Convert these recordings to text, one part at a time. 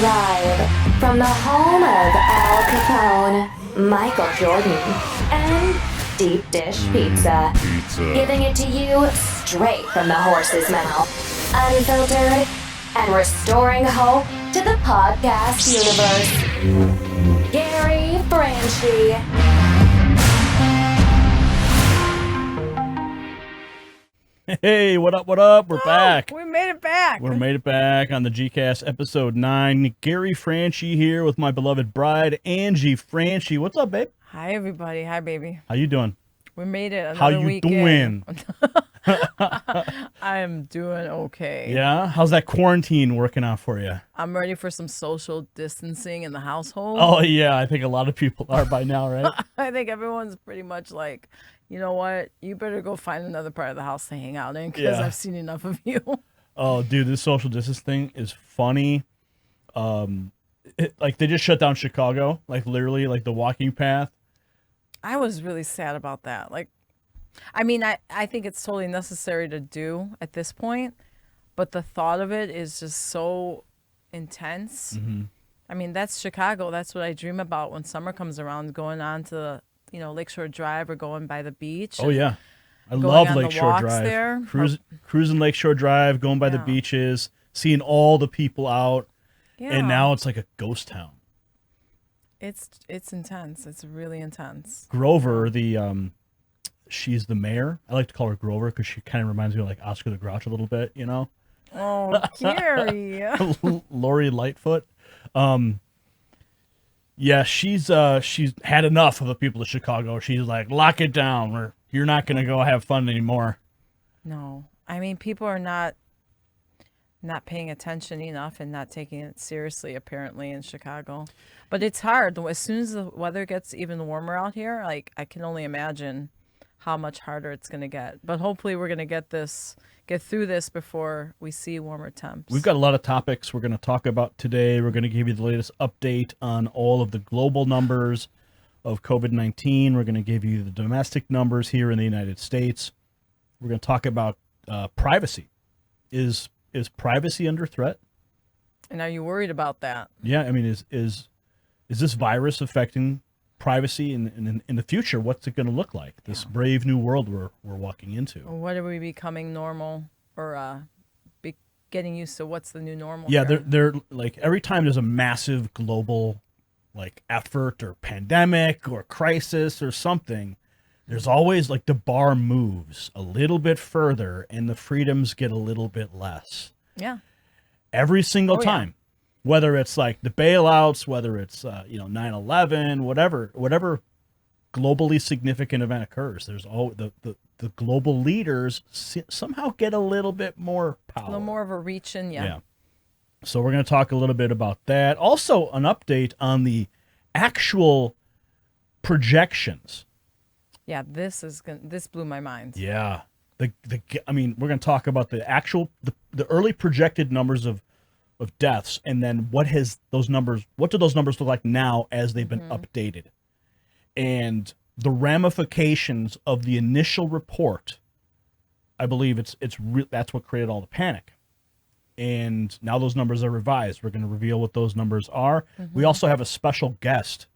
Live from the home of Al Capone, Michael Jordan, and Deep Dish Pizza. Giving it to you straight from the horse's mouth. Unfiltered and restoring hope to the podcast universe. Gary Franchi. Hey, what up, what up? We're back. We made it back. We made it back on the GCast episode 9. Gary Franchi here with my beloved bride, Angie Franchi. What's up, babe? Hi, everybody. Hi, baby. How you doing? We made it another How you week doing? I am doing okay. Yeah? How's that quarantine working out for you? I'm ready for some social distancing in the household. Oh, yeah. I think a lot of people are by now, right? I think everyone's pretty much like, you know what? You better go find another part of the house to hang out in because Yeah. I've seen enough of you. Oh, dude, this social distance thing is funny. Like, they just shut down Chicago, like, literally, like, the walking path. I was really sad about that. Like, I mean, I think it's totally necessary to do at this point, but the thought of it is just so intense. Mm-hmm. I mean, that's Chicago. That's what I dream about when summer comes around, going on to, Lakeshore Drive or going by the beach. Oh, yeah. I Going love on the Lakeshore walks Drive. there. Cruising Lakeshore Drive, going by the Yeah. beaches, seeing all the people out. Yeah. And now it's like a ghost town. It's intense. It's really intense. Grover, she's the mayor. I like to call her Grover because she kind of reminds me of like Oscar the Grouch a little bit, you know? Oh, Gary. Lori Lightfoot. Yeah, she's had enough of the people of Chicago. She's like, lock it down, or you're not going to go have fun anymore. No. I mean, people are not paying attention enough and not taking it seriously, apparently, in Chicago. But it's hard. As soon as the weather gets even warmer out here, like, I can only imagine how much harder it's going to get. But hopefully we're going to get through this before we see warmer temps. We've got a lot of topics we're going to talk about today. We're going to give you the latest update on all of the global numbers of COVID-19. We're going to give you the domestic numbers here in the United States. We're going to talk about privacy. Is privacy under threat? And are you worried about that? Yeah, I mean, is this virus affecting privacy in the future? What's it going to look like? This brave new world we're walking into. What are we becoming normal or getting used to? What's the new normal? Yeah, here? they're like every time there's a massive global like effort or pandemic or crisis or something, there's always like the bar moves a little bit further and the freedoms get a little bit less. Yeah. Every single Oh, yeah. time. Whether it's like the bailouts, whether it's 9/11, whatever globally significant event occurs, there's all the global leaders somehow get a little bit more power. A little more of a reach in, yeah. So we're going to talk a little bit about that. Also, an update on the actual projections. Yeah, this blew my mind. Yeah, I mean, we're going to talk about the early projected numbers of deaths, and then what do those numbers look like now as they've been updated, and the ramifications of the initial report. I believe that's what created all the panic, and now those numbers are revised. We're going to reveal what those numbers are. We also have a special guest.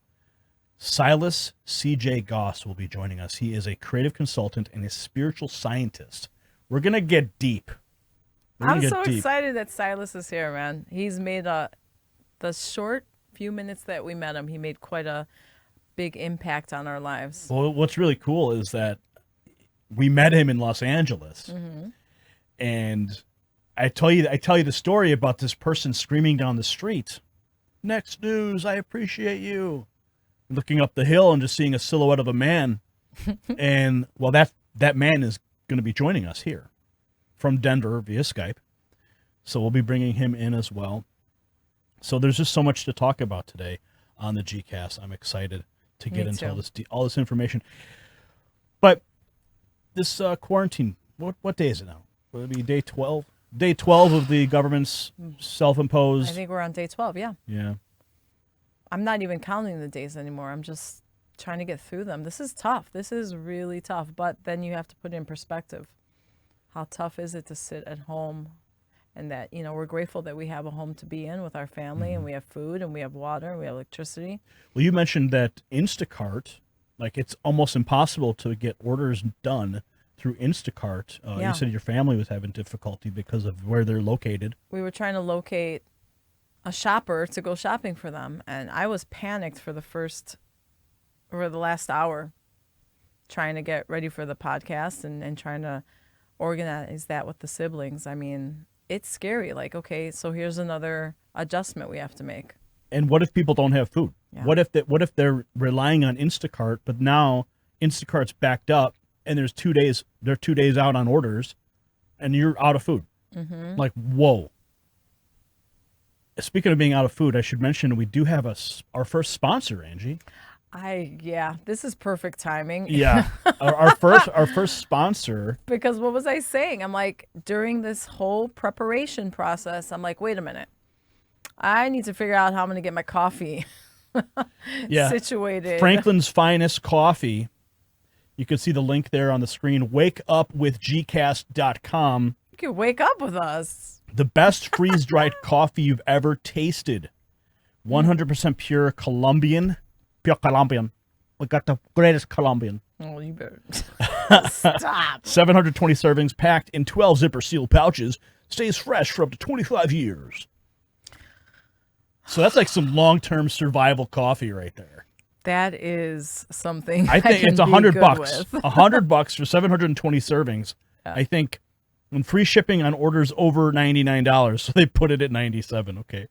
Silas C.J. Goss will be joining us. He is a creative consultant and a spiritual scientist. We're going to get deep. I'm so excited that Silas is here, man. He's made the short few minutes that we met him, he made quite a big impact on our lives. Well, what's really cool is that we met him in Los Angeles, and I tell you the story about this person screaming down the street, "Next news, I appreciate you." Looking up the hill and just seeing a silhouette of a man, and well, that man is going to be joining us here from Denver via Skype, so we'll be bringing him in as well. So there's just so much to talk about today on the GCast. I'm excited to get into all this information. But this quarantine, what day is it now? Will it be day 12? Day 12 of the government's self-imposed. I think we're on day 12, yeah. Yeah. I'm not even counting the days anymore. I'm just trying to get through them. This is tough. This is really tough. But then you have to put it in perspective. How tough is it to sit at home and that, you know, we're grateful that we have a home to be in with our family, and we have food, and we have water, and we have electricity. Well, you mentioned that Instacart, like it's almost impossible to get orders done through Instacart. Yeah. You said your family was having difficulty because of where they're located. We were trying to locate a shopper to go shopping for them, and I was panicked for the last hour, trying to get ready for the podcast and trying to organize that with the siblings. I mean, it's scary. Like, okay, so here's another adjustment we have to make. And what if people don't have food? Yeah. What if they're relying on Instacart, but now Instacart's backed up and they're 2 days out on orders and you're out of food? Mm-hmm. Like, whoa. Speaking of being out of food, I should mention we do have our first sponsor, Angie. This is perfect timing. Yeah. our first sponsor. Because what was I saying? I'm like, during this whole preparation process, I'm like, wait a minute. I need to figure out how I'm going to get my coffee situated. Franklin's Finest Coffee. You can see the link there on the screen. wakeupwithgcast.com. You can wake up with us. The best freeze-dried coffee you've ever tasted. 100% pure Colombian. Pure Colombian. We got the greatest Colombian. Oh, you better stop. 720 servings packed in 12 zipper sealed pouches. Stays fresh for up to 25 years. So that's like some long-term survival coffee right there. That is something I think can it's be $100. good with. $100 for 720 servings. Yeah. I think, and free shipping on orders over $99. So they put it at $97. Okay.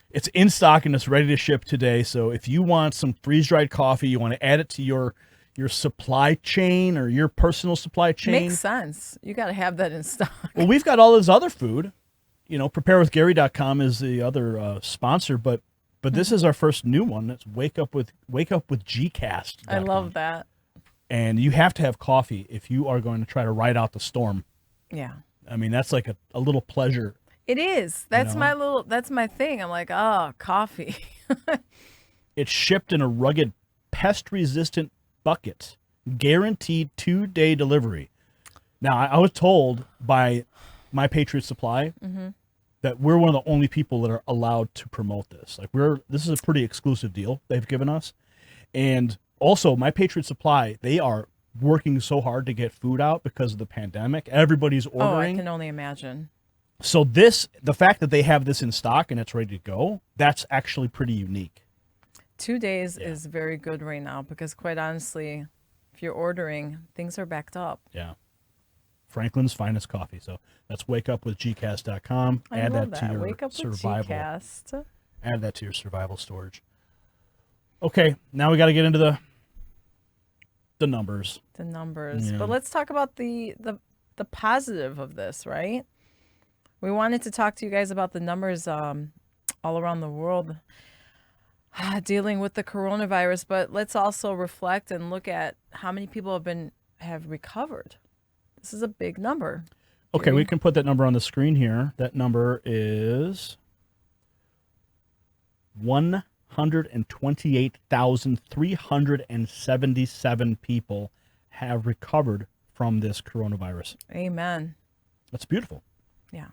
It's in stock and it's ready to ship today. So if you want some freeze-dried coffee, you want to add it to your supply chain or your personal supply chain. Makes sense. You got to have that in stock. Well, we've got all this other food. You know, preparewithgary.com is the other sponsor, but this is our first new one. It's wake up with GCast. I love that. And you have to have coffee if you are going to try to ride out the storm. Yeah. I mean, that's like a little pleasure. It is. That's that's my thing. I'm like, oh, coffee. It's shipped in a rugged, pest-resistant bucket. Guaranteed 2-day delivery. Now, I was told by My Patriot Supply that we're one of the only people that are allowed to promote this. Like this is a pretty exclusive deal they've given us. And also, My Patriot Supply, they are working so hard to get food out because of the pandemic. Everybody's ordering. Oh, I can only imagine. So the fact that they have this in stock and it's ready to go, that's actually pretty unique. 2 days is very good right now because, quite honestly, if you're ordering, things are backed up. Yeah. Franklin's Finest Coffee. So that's wakeupwithgcast.com. I love that. Wake up with Gcast. Add that to your survival storage. Okay, now we got to get into the numbers. The numbers. Yeah. But let's talk about the positive of this, right? We wanted to talk to you guys about the numbers all around the world dealing with the coronavirus, but let's also reflect and look at how many people have recovered. This is a big number. Okay, we can put that number on the screen here. That number is 128,377 people have recovered from this coronavirus. Amen. That's beautiful. Yeah.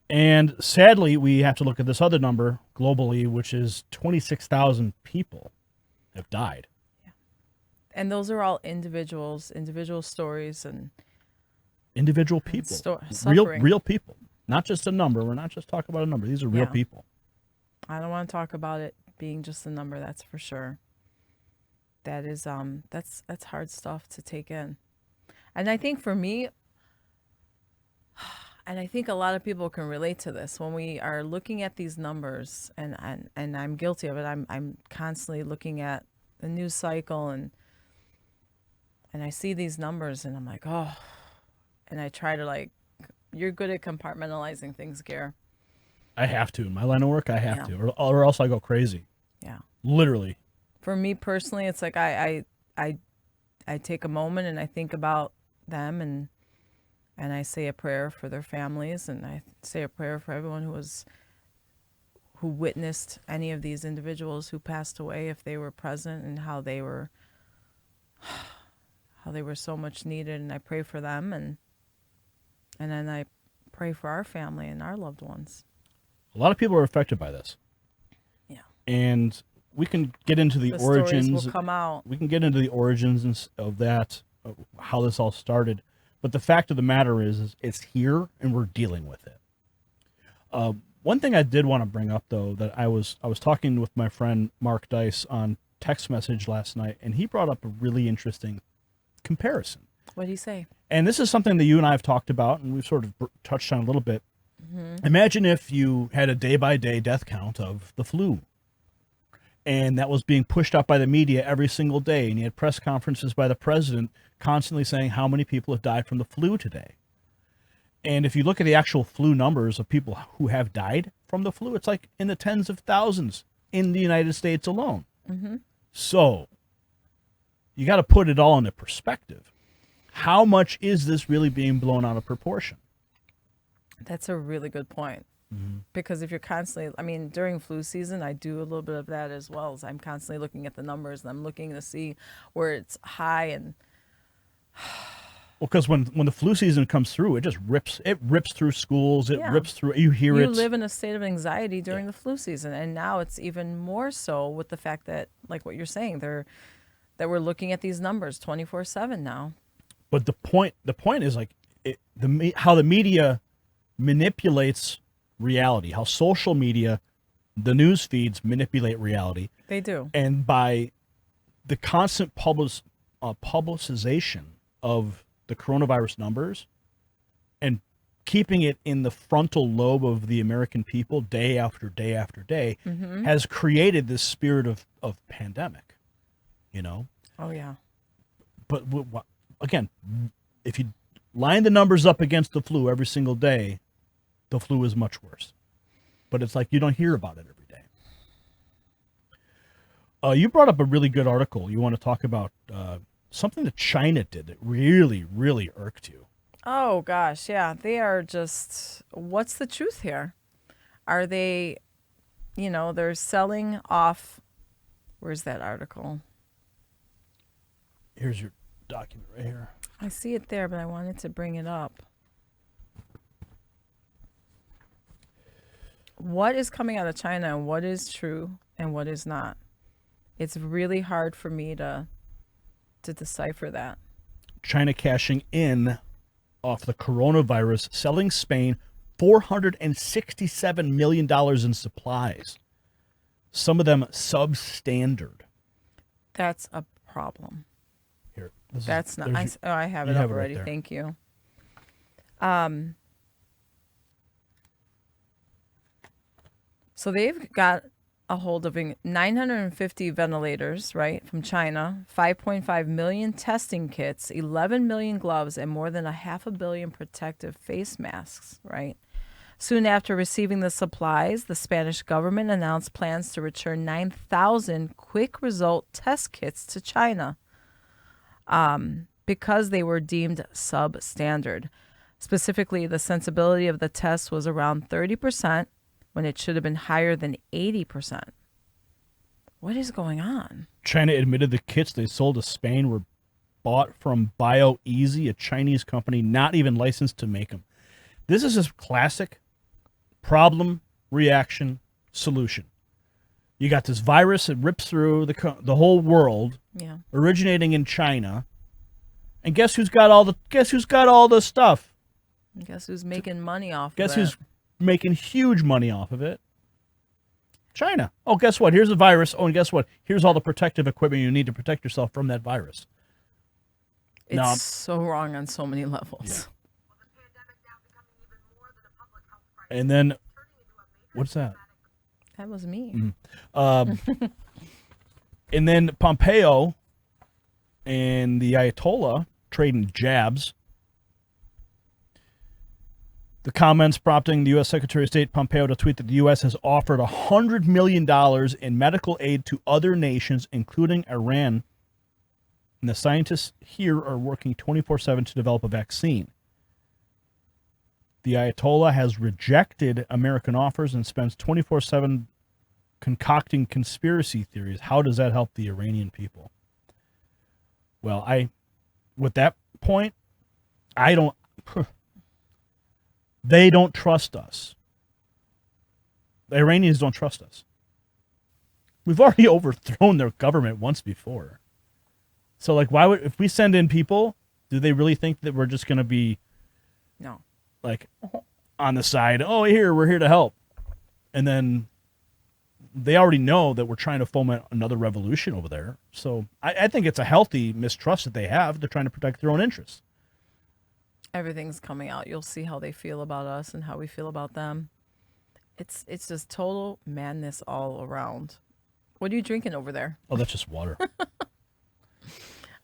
And sadly, we have to look at this other number globally, which is 26,000 people have died. Yeah. And those are all individual stories and individual people. Real people. Not just a number. We're not just talking about a number. These are real people. I don't want to talk about it being just a number, that's for sure. That is that's hard stuff to take in. And I think for me, and I think a lot of people can relate to this, when we are looking at these numbers, and I'm guilty of it. I'm constantly looking at the news cycle and I see these numbers and I'm like, oh, and I try to you're good at compartmentalizing things, Gare. I have to. In my line of work, I have to, or else I go crazy. Yeah. Literally. For me personally, it's like I take a moment and I think about them and I say a prayer for their families, and I say a prayer for everyone who witnessed any of these individuals who passed away, if they were present, and how they were so much needed, and I pray for them, and then I pray for our family and our loved ones. A lot of people are affected by this. Yeah. And we can get into the origins. Stories will come out. We can get into the origins of that, of how this all started. But the fact of the matter is it's here and we're dealing with it. One thing I did want to bring up, though, that I was talking with my friend Mark Dice on text message last night, and he brought up a really interesting comparison. What did he say? And this is something that you and I have talked about, and we've sort of touched on a little bit. Imagine if you had a day-by-day death count of the flu, and that was being pushed up by the media every single day, and you had press conferences by the president constantly saying how many people have died from the flu today. And if you look at the actual flu numbers of people who have died from the flu, it's like in the tens of thousands in the United States alone. So you got to put it all into perspective. How much is this really being blown out of proportion? That's a really good point. Because if you're constantly, I mean, during flu season, I do a little bit of that as well. As I'm constantly looking at the numbers and I'm looking to see where it's high. And well, because when the flu season comes through, it just rips through schools. It rips through. You hear it. You live in a state of anxiety during the flu season, and now it's even more so with the fact that, like what you're saying, that we're looking at these numbers 24/7 now. But the point is like how the media manipulates reality, how social media, the news feeds manipulate reality. They do. And by the constant publicization of the coronavirus numbers and keeping it in the frontal lobe of the American people day after day after day has created this spirit of pandemic, you know? Oh, yeah. But again, if you line the numbers up against the flu every single day, the flu is much worse. But it's like you don't hear about it every day. You brought up a really good article. You want to talk about something that China did that really, really irked you. Oh, gosh, yeah. They are just, what's the truth here? Are they, they're selling off, where's that article? Here's your document right here. I see it there, but I wanted to bring it up. What is coming out of China and what is true and what is not? It's really hard for me to decipher that. China cashing in off the coronavirus, selling Spain $467 million in supplies. Some of them substandard. That's a problem. Here, that's not. I have it up already. Right. Thank you. So they've got a hold of 950 ventilators, right, from China, 5.5 million testing kits, 11 million gloves, and more than 500 million protective face masks, right? Soon after receiving the supplies, the Spanish government announced plans to return 9,000 quick result test kits to China because they were deemed substandard. Specifically, the sensibility of the test was around 30%, when it should have been higher than 80%. What is going on? China admitted the kits they sold to Spain were bought from BioEasy, a Chinese company not even licensed to make them. This is a classic problem, reaction, solution. You got this virus that rips through the whole world, originating in China, and guess who's got all the stuff? Guess who's making money off of it? Guess who's making huge money off of it? China. Oh, guess what? Here's a virus. Oh, and guess what? Here's all the protective equipment you need to protect yourself from that virus. It's so wrong on so many levels. Yeah. And then, what's that? That was me. Mm-hmm. And then Pompeo and the Ayatollah trading jabs. The comments prompting the U.S. Secretary of State Pompeo to tweet that the U.S. has offered $100 million in medical aid to other nations, including Iran. And the scientists here are working 24/7 to develop a vaccine. The Ayatollah has rejected American offers and spends 24/7 concocting conspiracy theories. How does that help the Iranian people? Well, with that point, I don't... They don't trust us. The Iranians don't trust us. We've already overthrown their government once before. So, like, why would, if we send in people, do they really think that we're just going to be, No. like, on the side, oh, we're here to help? And then they already know that we're trying to foment another revolution over there. So I think it's a healthy mistrust that they have. They're trying to protect their own interests. Everything's coming out. You'll see how they feel about us and how we feel about them. It's just total madness all around. What are you drinking over there? Oh, that's just water.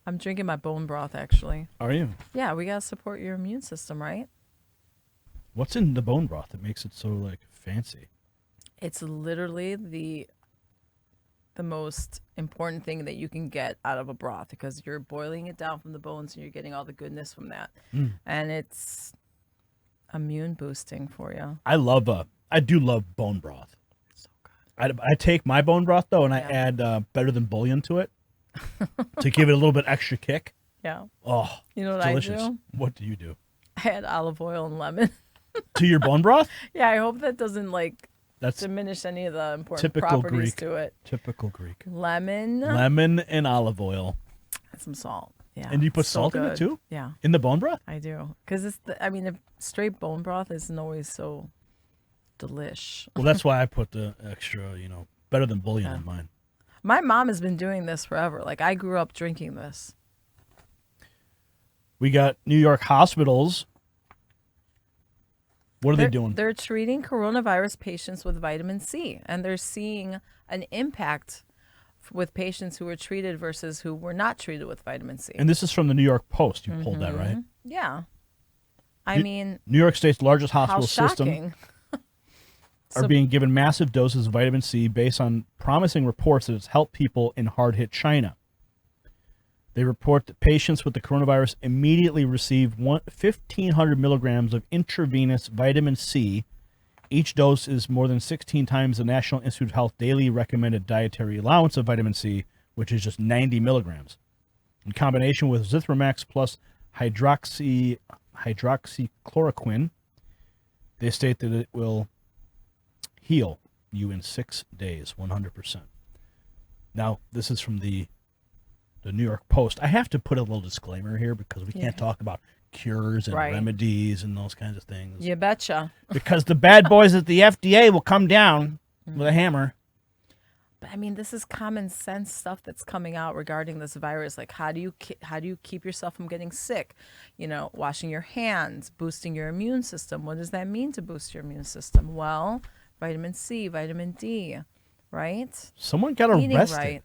I'm drinking my bone broth, actually. Are you? Yeah, we gotta support your immune system, right? What's in the bone broth that makes it so, like, fancy? It's literally the most important thing that you can get out of a broth, because you're boiling it down from the bones and you're getting all the goodness from that. And it's immune boosting for you. I do love bone broth. So good. I take my bone broth, though, and I add better than bouillon to it to give it a little bit extra kick. Yeah. Oh, You know what delicious. I do? What do you do? I add olive oil and lemon. To your bone broth? Yeah, I hope that doesn't That's diminish any of the important typical properties Greek. to it. Typical Greek. Lemon And olive oil. and some salt. Yeah. And you put so salt in it, good. too? Yeah, In the bone broth? I do. Because if straight bone broth isn't always so delish. Well, that's why I put the extra, better than bouillon in mine. My mom has been doing this forever. Like, I grew up drinking this. We got New York hospitals. What are they doing? They're treating coronavirus patients with vitamin C, and they're seeing an impact with patients who were treated versus who were not treated with vitamin C. And this is from the New York Post. You pulled that, right? Yeah. I mean, New York State's largest how hospital system shocking. are So- being given massive doses of vitamin C based on promising reports that it's helped people in hard-hit China. They report that patients with the coronavirus immediately receive 1,500 milligrams of intravenous vitamin C. Each dose is more than 16 times the National Institute of Health daily recommended dietary allowance of vitamin C, which is just 90 milligrams. In combination with Zithromax plus hydroxychloroquine, they state that it will heal you in 6 days, 100%. Now, this is from the New York Post. I have to put a little disclaimer here because we can't talk about cures and Right. remedies and those kinds of things. You betcha. Because the bad boys at the FDA will come down with a hammer. But I mean, this is common sense stuff that's coming out regarding this virus. Like, how do you keep yourself from getting sick? Washing your hands, boosting your immune system. What does that mean to boost your immune system? Well, vitamin C, vitamin D, right? Someone got Eating arrested. right.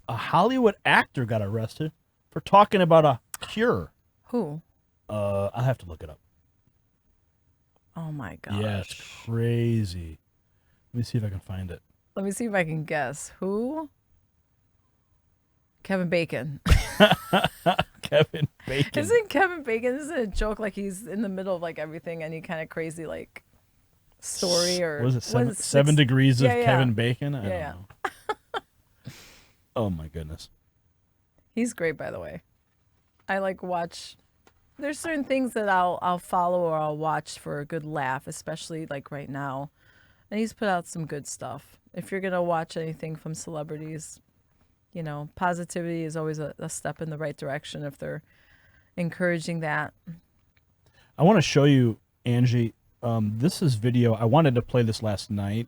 A Hollywood actor got arrested for talking about a cure. Who? I'll have to look it up. Oh my gosh. Yeah, it's crazy. Let me see if I can find it. Let me see if I can guess. Who? Kevin Bacon. Kevin Bacon. Isn't Kevin Bacon, isn't it a joke, like he's in the middle of like everything, any kind of crazy like story, or Was it what seven degrees of Yeah, yeah. Kevin Bacon? I don't Yeah. know. Oh my goodness. He's great, by the way. I watch. There's certain things that I'll follow or I'll watch for a good laugh, especially like right now. And he's put out some good stuff. If you're gonna watch anything from celebrities, positivity is always a step in the right direction if they're encouraging that. I want to show you, Angie. This is video. I wanted to play this last night.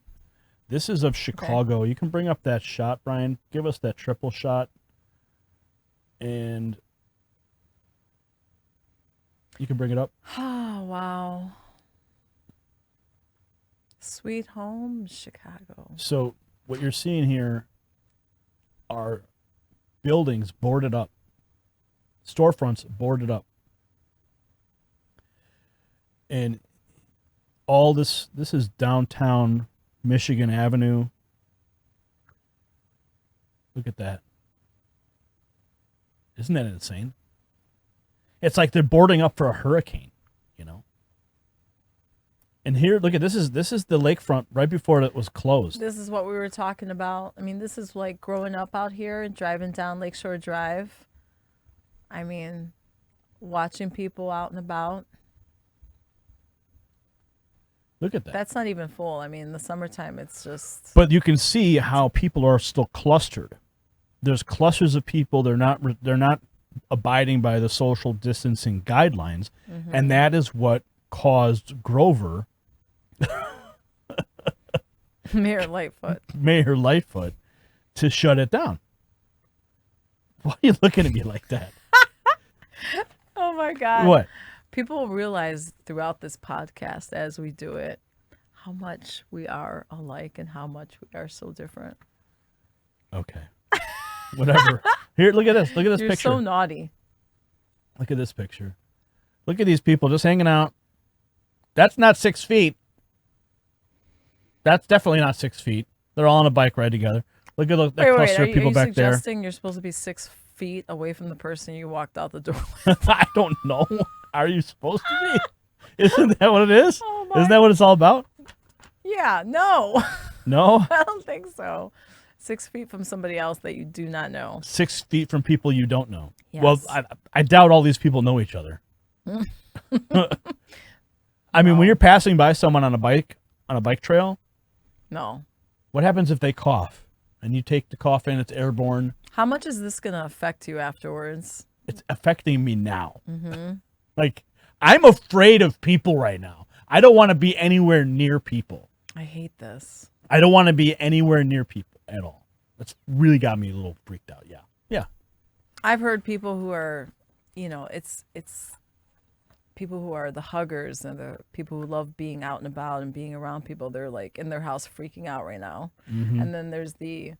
This is of Chicago. You can bring up that shot, Brian. Give us that triple shot. And you can bring it up. Oh, wow. Sweet home, Chicago. So what you're seeing here are buildings boarded up, storefronts boarded up. And all this is downtown Michigan Avenue. Look at that. Isn't that insane? It's like they're boarding up for a hurricane, And here, look at this is the lakefront right before it was closed. This is what we were talking about. I mean, this is like growing up out here and driving down Lakeshore Drive. I mean, watching people out and about. Look at that. That's not even full. I mean, in the summertime, it's just. But you can see how people are still clustered. There's clusters of people. They're not abiding by the social distancing guidelines, and that is what caused Grover, Mayor Lightfoot, to shut it down. Why are you looking at me like that? Oh my God. What? People will realize throughout this podcast as we do it how much we are alike and how much we are so different. Okay. Whatever. Here, look at this. Look at this You're picture. so naughty. Look at this picture. Look at these people just hanging out. That's not 6 feet. That's definitely not 6 feet. They're all on a bike ride together. Look at that cluster of people back there. Are you suggesting you're supposed to be 6 feet away from the person you walked out the door? I don't know. Are you supposed to be? Isn't that what it is? Oh Isn't that what it's all about? Yeah, no. No? I don't think so. 6 feet from somebody else that you do not know. 6 feet from people you don't know. Yes. Well, I doubt all these people know each other. I mean, when you're passing by someone on a bike trail, No. what happens if they cough and you take the cough in, it's airborne? How much is this going to affect you afterwards? It's affecting me now. Like, I'm afraid of people right now. I don't want to be anywhere near people. I hate this. I don't want to be anywhere near people at all. That's really got me a little freaked out. Yeah. Yeah. I've heard people who are, it's people who are the huggers and the people who love being out and about and being around people. They're like in their house freaking out right now. And then there's the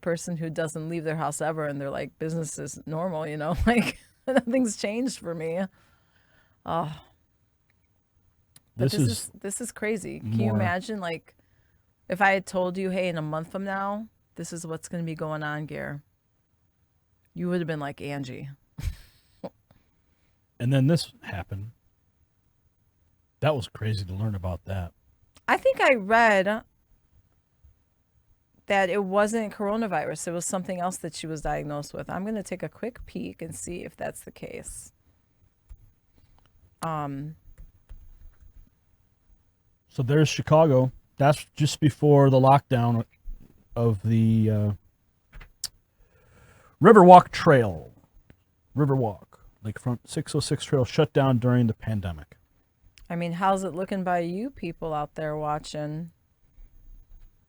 person who doesn't leave their house ever and they're like, business is normal, like nothing's changed for me. Oh, but this is crazy. Can you imagine, like, if I had told you, hey, in a month from now, this is what's going to be going on, Gare? You would have been like, Angie. And then this happened. That was crazy to learn about that. I think I read that it wasn't coronavirus. It was something else that she was diagnosed with. I'm going to take a quick peek and see if that's the case. So there's Chicago. That's just before the lockdown of the Riverwalk Trail. Riverwalk, Lakefront 606 Trail shut down during the pandemic. I mean, how's it looking by you people out there watching?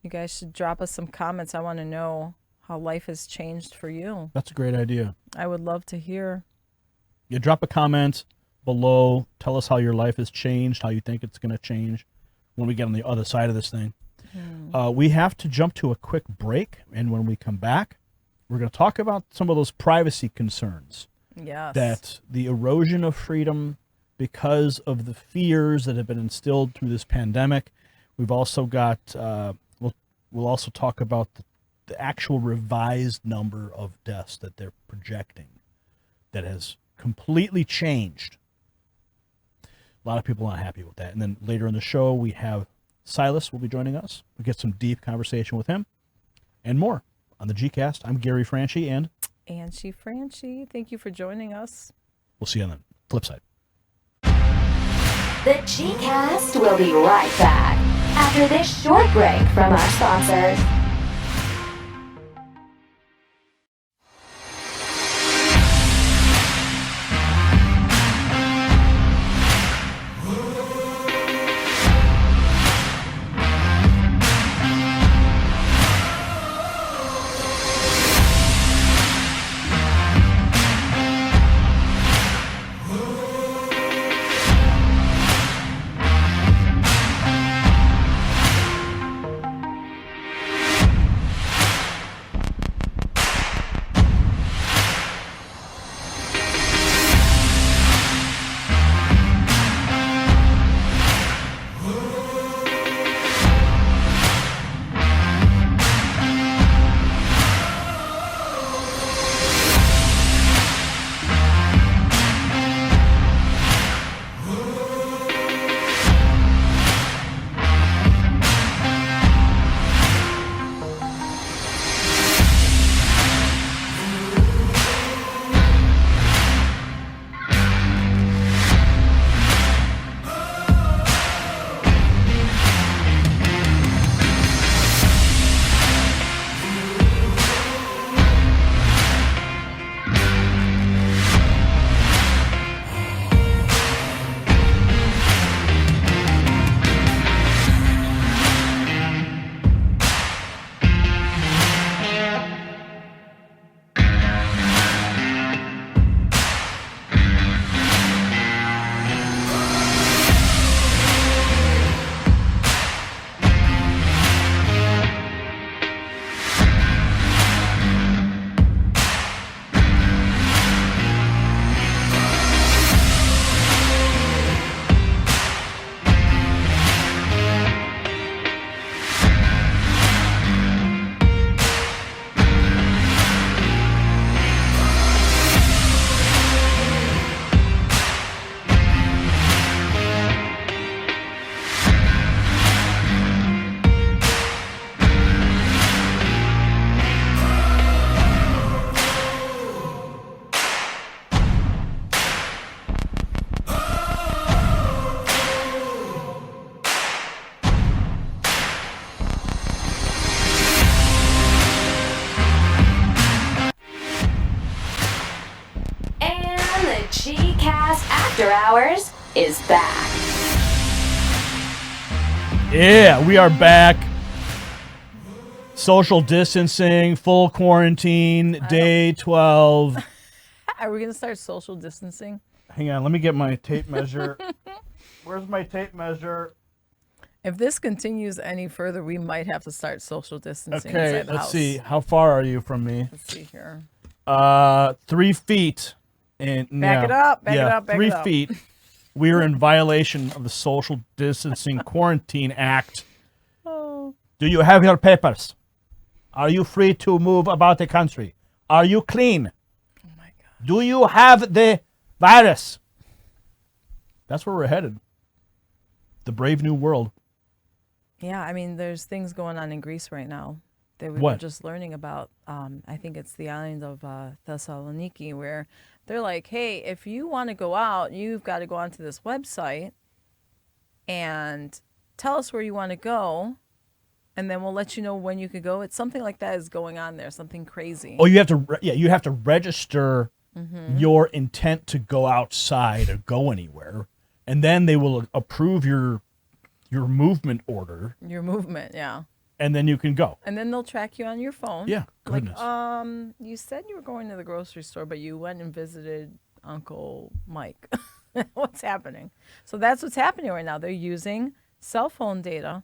You guys should drop us some comments. I want to know how life has changed for you. That's a great idea. I would love to hear. You drop a comment below. Tell us how your life has changed, how you think it's going to change when we get on the other side of this thing. We have to jump to a quick break, and when we come back, we're going to talk about some of those privacy concerns. Yes. That the erosion of freedom because of the fears that have been instilled through this pandemic. We've also got, we'll also talk about the actual revised number of deaths that they're projecting that has completely changed. A lot of people are not happy with that. And then later in the show, we have Silas will be joining us. We'll get some deep conversation with him and more on the G-Cast. I'm Gary Franchi and Angie Franchi. Thank you for joining us. We'll see you on the flip side. The G-Cast will be right back after this short break from our sponsors. back. Yeah, we are back. Social distancing, full quarantine, day 12. Are we going to start social distancing? Hang on, let me get my tape measure. Where's my tape measure? If this continues any further, we might have to start social distancing Okay, inside the let's house. see. How far are you from me? Let's see here. 3 feet. And Back it up, back it up, back 3 it up. feet. We are in violation of the Social Distancing Quarantine Act. Oh. Do you have your papers? Are you free to move about the country? Are you clean? Oh my God. Do you have the virus? That's where we're headed. The brave new world. Yeah, I mean, there's things going on in Greece right now that we were What? just learning about. I think it's the island of Thessaloniki, where they're like, hey, if you want to go out, you've got to go onto this website and tell us where you want to go, and then we'll let you know when you could go. It's something like that is going on there, something crazy. Oh, you have to. You have to register your intent to go outside or go anywhere, and then they will approve your movement order, Your movement, yeah. and then you can go. And then they'll track you on your phone. Yeah, goodness. Like, you said you were going to the grocery store, but you went and visited Uncle Mike. What's happening? So that's what's happening right now. They're using cell phone data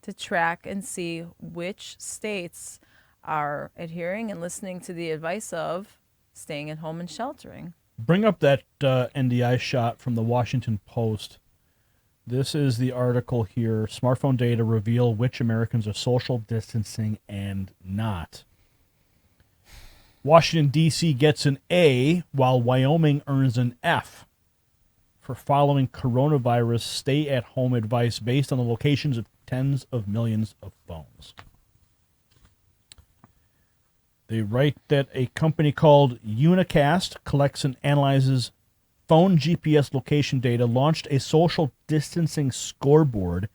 to track and see which states are adhering and listening to the advice of staying at home and sheltering. Bring up that NDI shot from the Washington Post. This is the article here. Smartphone data reveal which Americans are social distancing and not. Washington, D.C. gets an A, while Wyoming earns an F for following coronavirus stay-at-home advice based on the locations of tens of millions of phones. They write that a company called Unicast collects and analyzes phone GPS location data, launched a social distancing scoreboard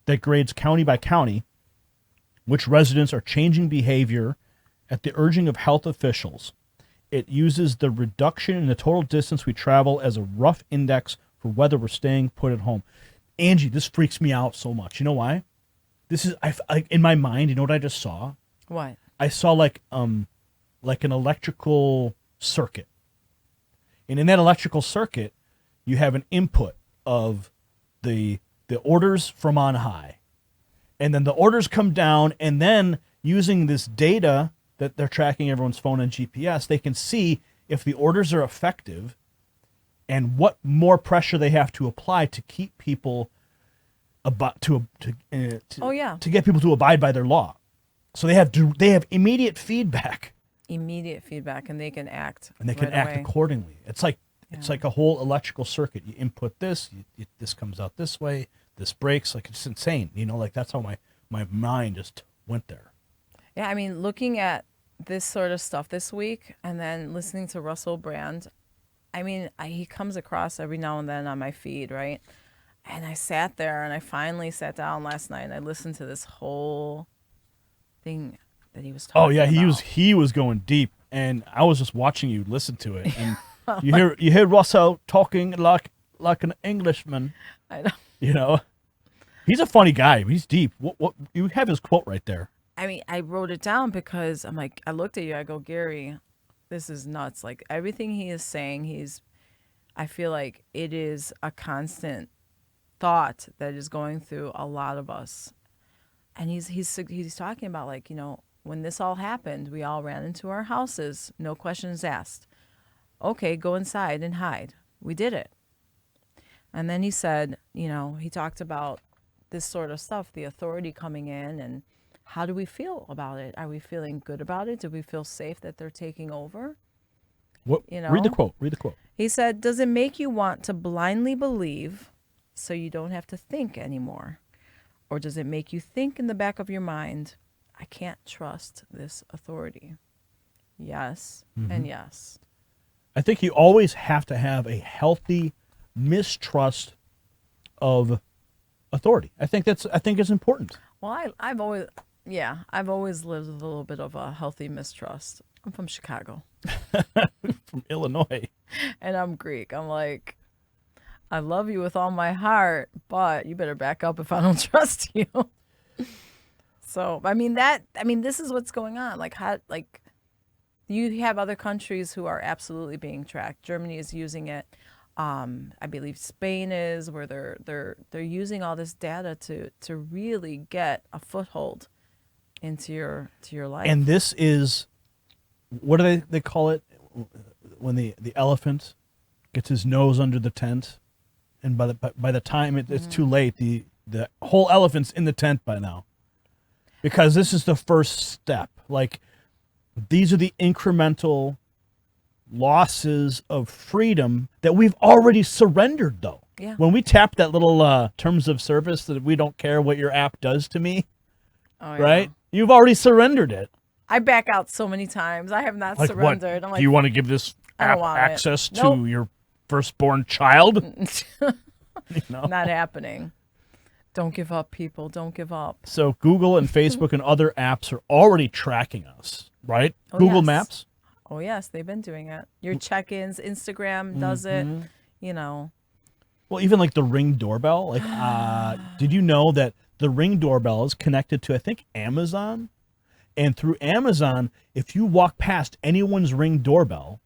that grades county by county which residents are changing behavior at the urging of health officials. It uses the reduction in the total distance we travel as a rough index for whether we're staying put at home. Angie, this freaks me out so much. You know why? This is in my mind. You know what I just saw? What? I saw like an electrical circuit. And in that electrical circuit, you have an input of the orders from on high. And then the orders come down, and then using this data that they're tracking everyone's phone and GPS, they can see if the orders are effective and what more pressure they have to apply to keep people to get people to abide by their law. So they have immediate feedback. Immediate feedback, and they can act. And they can right act away. accordingly. It's like a whole electrical circuit. You input this, this comes out this way, this breaks. Like, it's insane. You know, like that's how my mind just went there. Yeah, I mean, looking at this sort of stuff this week and then listening to Russell Brand, I mean, he comes across every now and then on my feed, right? And I sat there and I finally sat down last night and I listened to this whole thing that he was talking about. Oh yeah, he was going deep, and I was just watching you listen to it, and you hear Russell talking like an Englishman. I know. You know, he's a funny guy. He's deep. What you have his quote right there. I mean, I wrote it down because I'm like, I looked at you, I go, Gary, this is nuts. Like everything he is saying, I feel like it is a constant thought that is going through a lot of us. And he's talking about, like, you know, when this all happened, we all ran into our houses, no questions asked. Okay, go inside and hide. We did it. And then he said, you know, he talked about this sort of stuff, the authority coming in, and how do we feel about it? Are we feeling good about it? Do we feel safe that they're taking over? What? You know? Read the quote. He said, does it make you want to blindly believe so you don't have to think anymore? Or does it make you think in the back of your mind, I can't trust this authority? Yes, and yes. I think you always have to have a healthy mistrust of authority. I think it's important. Well, I've always lived with a little bit of a healthy mistrust. I'm from Chicago. From Illinois. And I'm Greek. I'm like, I love you with all my heart, but you better back up if I don't trust you. So, this is what's going on. You have other countries who are absolutely being tracked. Germany is using it. I believe Spain is, where they're using all this data to really get a foothold into your life. And this is, what do they call it when the elephant gets his nose under the tent, and by the time it's too late, the whole elephant's in the tent by now, because this is the first step. Like, these are the incremental losses of freedom that we've already surrendered, though. Yeah. When we tap that little terms of service that we don't care what your app does to me, right? You've already surrendered it. I back out so many times. I have not Like surrendered. what? I'm like, do you want to give this app access to your firstborn child? Not happening. Don't give up, people. Don't give up. So Google and Facebook and other apps are already tracking us, right? Oh, Google yes. Maps. Oh, yes, they've been doing it. Your check-ins, Instagram does it, Well, even like the Ring doorbell. Like, did you know that the Ring doorbell is connected to, I think, Amazon? And through Amazon, if you walk past anyone's Ring doorbell,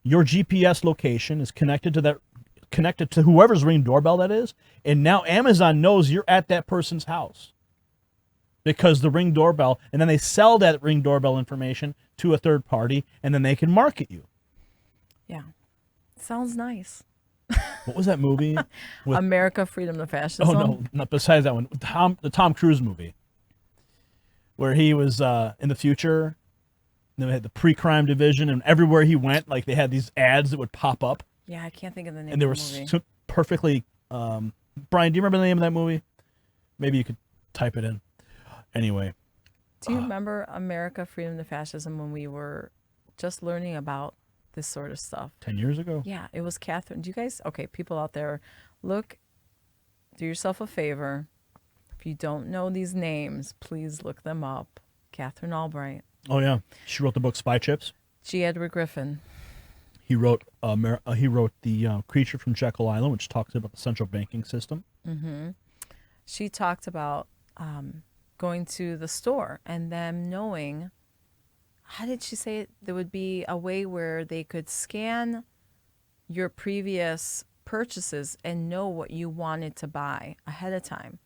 your GPS location is connected to whoever's Ring doorbell that is, and now Amazon knows you're at that person's house because the Ring doorbell, and then they sell that Ring doorbell information to a third party, and then they can market you. Yeah. Sounds nice. What was that movie? With, America, Freedom to Fascism. oh no, not besides that one. The Tom Cruise movie, where he was in the future. And they had the pre-crime division, and everywhere he went, like, they had these ads that would pop up. Yeah, I can't think of the name And they of were the movie. so perfectly. Brian, do you remember the name of that movie? Maybe you could type it in. Anyway. Do you remember America, Freedom to Fascism when we were just learning about this sort of stuff? 10 years ago? Yeah, it was Catherine. Do you guys, okay, people out there, do yourself a favor. If you don't know these names, please look them up. Catherine Albright. Oh, yeah. She wrote the book Spy Chips. G. Edward Griffin. He wrote The Creature from Jekyll Island, which talks about the central banking system. Mm-hmm. She talked about going to the store and them knowing, how did she say it? There would be a way where they could scan your previous purchases and know what you wanted to buy ahead of time.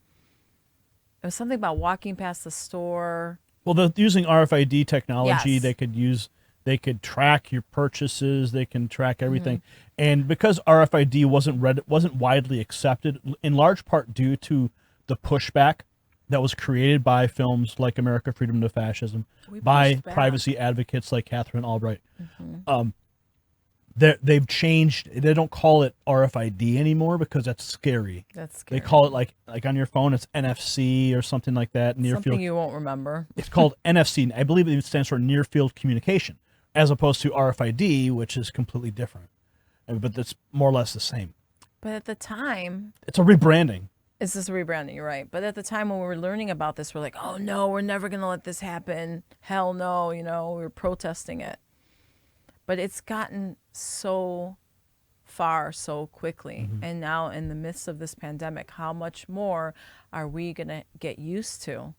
It was something about walking past the store. Well, they're using RFID technology. Yes. They could track your purchases. They can track everything. And because RFID wasn't widely accepted, in large part due to the pushback that was created by films like America, Freedom to Fascism, by privacy advocates like Catherine Albright. They've changed. They don't call it RFID anymore because that's scary. That's scary. They call it like on your phone, it's NFC or something like that. Near Something field. you won't remember. It's called NFC. I believe it stands for near field communication, as opposed to RFID, which is completely different. But it's more or less the same. But at the time, It's a rebranding. it's just rebranding, you're right. But at the time when we were learning about this, we're like, oh no, we're never going to let this happen. Hell no, we were protesting it. But it's gotten so far so quickly. And now in the midst of this pandemic, how much more are we going to get used to?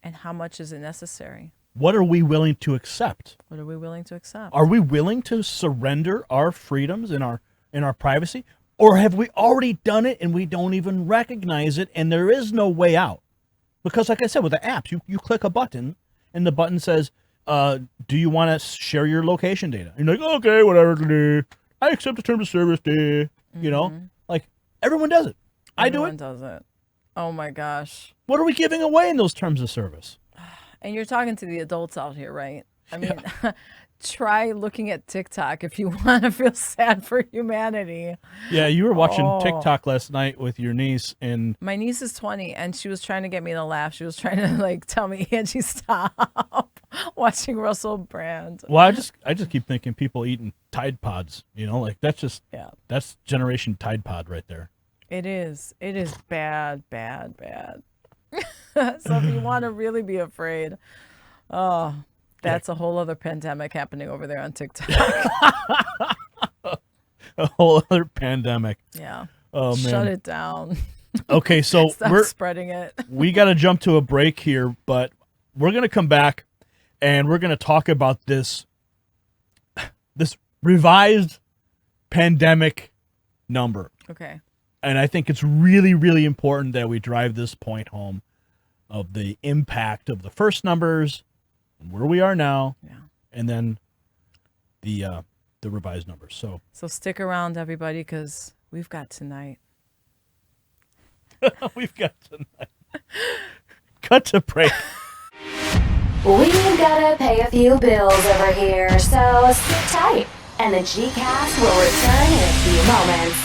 And how much is it necessary? What are we willing to accept? What are we willing to accept? Are we willing to surrender our freedoms and our privacy? Or have we already done it and we don't even recognize it and there is no way out? Because like I said, with the apps, you click a button and the button says, do you want to share your location data? And you're like, okay, whatever. I accept the terms of service. Like everyone does it. I do it. Everyone does it. Oh my gosh. What are we giving away in those terms of service? And you're talking to the adults out here, right? I mean, try looking at TikTok if you want to feel sad for humanity. Yeah, you were watching TikTok last night with your niece, and my niece is 20, and she was trying to get me to laugh. She was trying to tell me, Angie, stop watching Russell Brand. well, I just keep thinking people eating Tide Pods. That's Generation Tide Pod right there. It is bad, bad, bad. So if you want to really be afraid, that's a whole other pandemic happening over there on TikTok. a whole other pandemic. Yeah. Oh man. Shut it down. Okay, so Stop spreading it. we got to jump to a break here, but we're going to come back and we're going to talk about this revised pandemic number. Okay. And I think it's really, really important that we drive this point home of the impact of the first numbers and where we are now, and then the revised numbers. So stick around, everybody, because we've got tonight. we've got tonight. Cut to break. We've gotta pay a few bills over here, so sit tight, and the G-Cast will return in a few moments.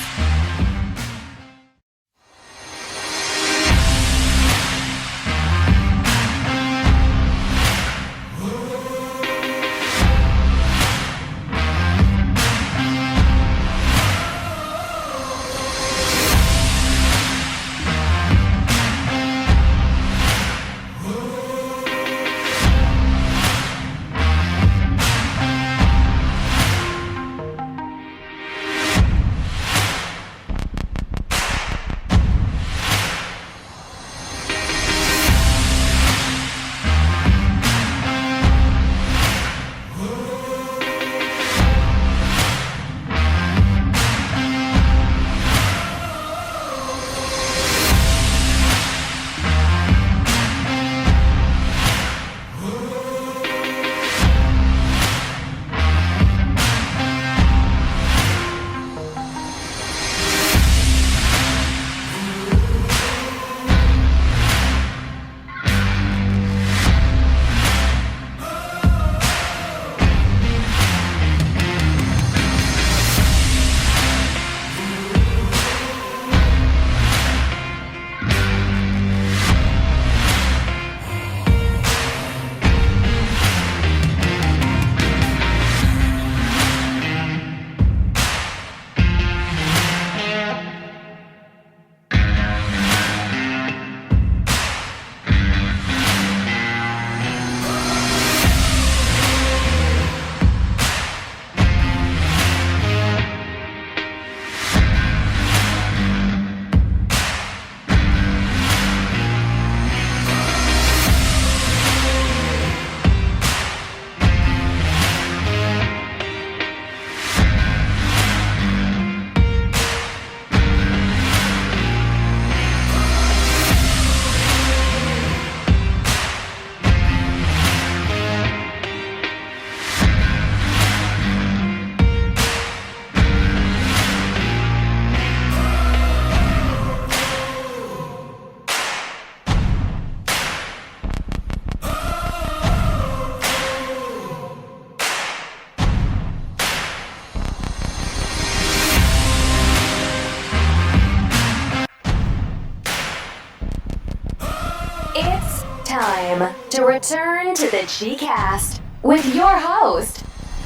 It's time to return to the G-Cast with your host,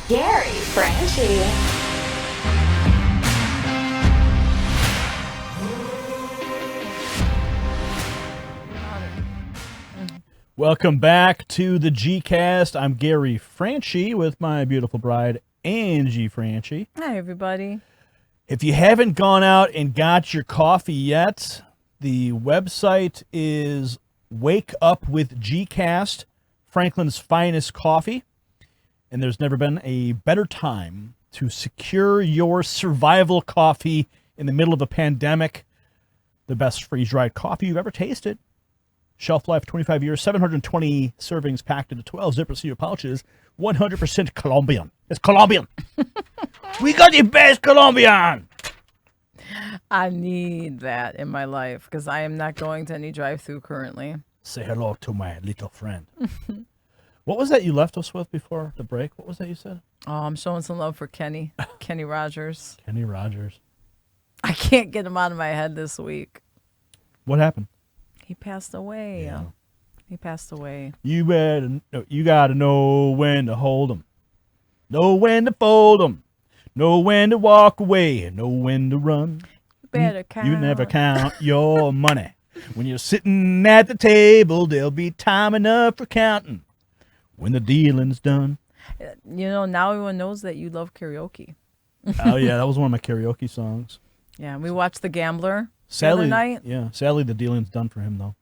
Gary Franchi. Welcome back to the G-Cast. I'm Gary Franchi with my beautiful bride, Angie Franchi. Hi, everybody. If you haven't gone out and got your coffee yet, the website is Wake Up with G-Cast, Franklin's finest coffee. And there's never been a better time to secure your survival coffee in the middle of a pandemic. The best freeze-dried coffee you've ever tasted. Shelf life 25 years, 720 servings packed into 12 zipper seal pouches, 100% Colombian. It's Colombian. We got the best Colombian. I need that in my life because I am not going to any drive-through currently. Say hello to my little friend. What was that you left us with before the break? What was that you said? Oh, I'm showing some love for Kenny Rogers. Kenny Rogers. I can't get him out of my head this week. What happened? He passed away. Yeah. He passed away. You got to know when to hold 'em, know when to fold 'em, know when to walk away, and know when to run. You better count. You never count your money. When you're sitting at the table, there'll be time enough for counting when the dealing's done. You know, now everyone knows that you love karaoke. Oh yeah, that was one of my karaoke songs. Yeah, we watched The Gambler the Sadly, other night. yeah. Sadly, the dealing's done for him though.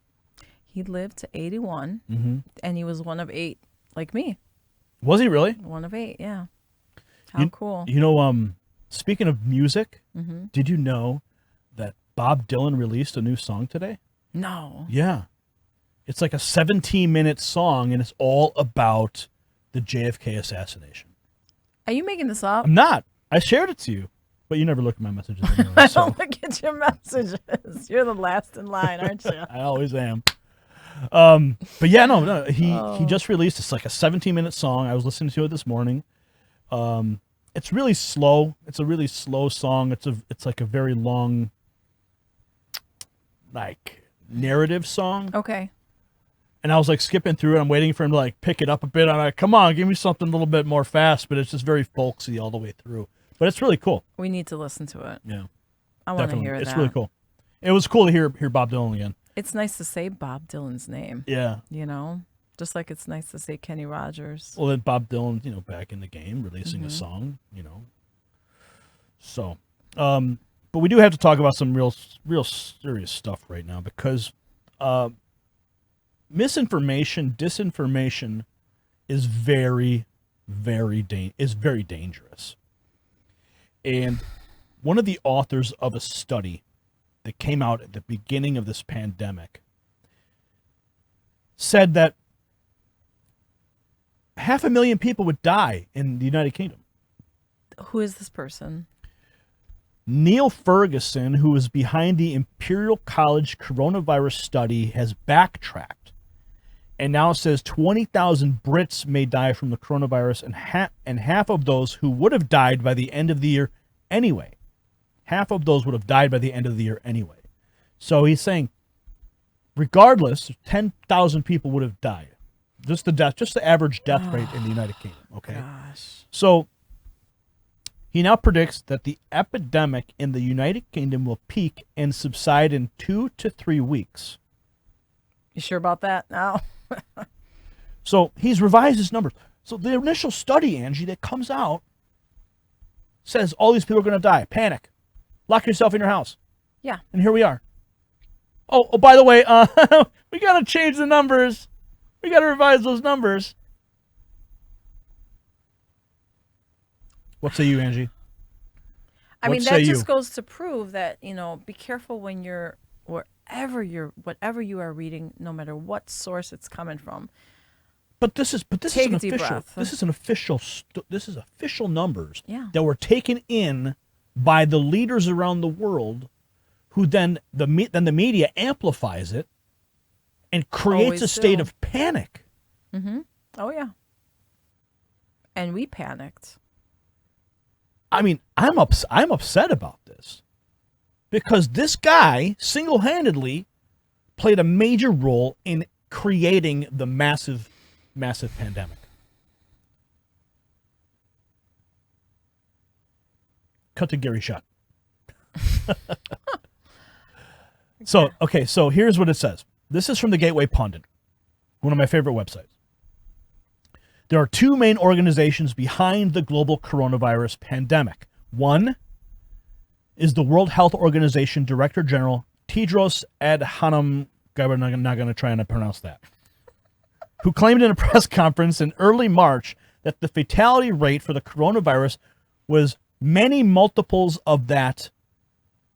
He lived to 81, Mm-hmm. and he was one of 8, like me. Was he really? One of 8, yeah. How cool. You know, speaking of music, Mm-hmm. did you know that Bob Dylan released a new song today? No. Yeah. It's like a 17-minute song, and it's all about the JFK assassination. Are you making this up? I'm not. I shared it to you, but you never look at my messages anyway. I So don't look at your messages. You're the last in line, aren't you? I always am. But yeah, no, he just released. It's like a 17-minute song. I was listening to it this morning. It's really slow. It's a really slow song. It's like a very long, like narrative song. Okay. And I was like skipping through it. I'm waiting for him to like pick it up a bit. I'm like, come on, give me something a little bit more fast. But it's just very folksy all the way through. But it's really cool. We need to listen to it. Yeah, I want to definitely. hear It's that. really cool. It was cool to hear Bob Dylan again. It's nice to say Bob Dylan's name, Yeah. you know? Just like it's nice to say Kenny Rogers. Well, then Bob Dylan, back in the game, releasing a song, So, but we do have to talk about some real serious stuff right now because misinformation, disinformation is very, very dangerous. And one of the authors of a study that came out at the beginning of this pandemic said that 500,000 people would die in the United Kingdom. Who is this person? Neil Ferguson, who was behind the Imperial College coronavirus study, has backtracked and now says 20,000 Brits may die from the coronavirus, and half of those who would have died by the end of the year anyway. Half of those would have died by the end of the year anyway. So he's saying, regardless, 10,000 people would have died. Just the average death rate in the United Kingdom. Okay. Gosh. So he now predicts that the epidemic in the United Kingdom will peak and subside in 2 to 3 weeks. You sure about that now? So he's revised his numbers. So the initial study, Angie, that comes out says all these people are going to die. Panic. Lock yourself in your house. Yeah. And here we are. Oh, by the way, we got to change the numbers. We got to revise those numbers. What say you, Angie? I mean, What that say just you? goes to prove that, be careful when you're, whatever you are reading, no matter what source it's coming from. But this is Take an a deep official. breath. This is an official. This is official numbers Yeah. that were taken in by the leaders around the world, who then the media amplifies it and creates Always a state do. of panic. Oh, yeah. And we panicked. I mean, I'm upset about this because this guy single-handedly played a major role in creating the massive pandemic. Cut to Gary shot. So here's what it says. This is from the Gateway Pundit, one of my favorite websites. There are two main organizations behind the global coronavirus pandemic. One is the World Health Organization Director General Tedros Adhanom Ghebreyesus, I'm not going to try and pronounce that, who claimed in a press conference in early March that the fatality rate for the coronavirus was many multiples that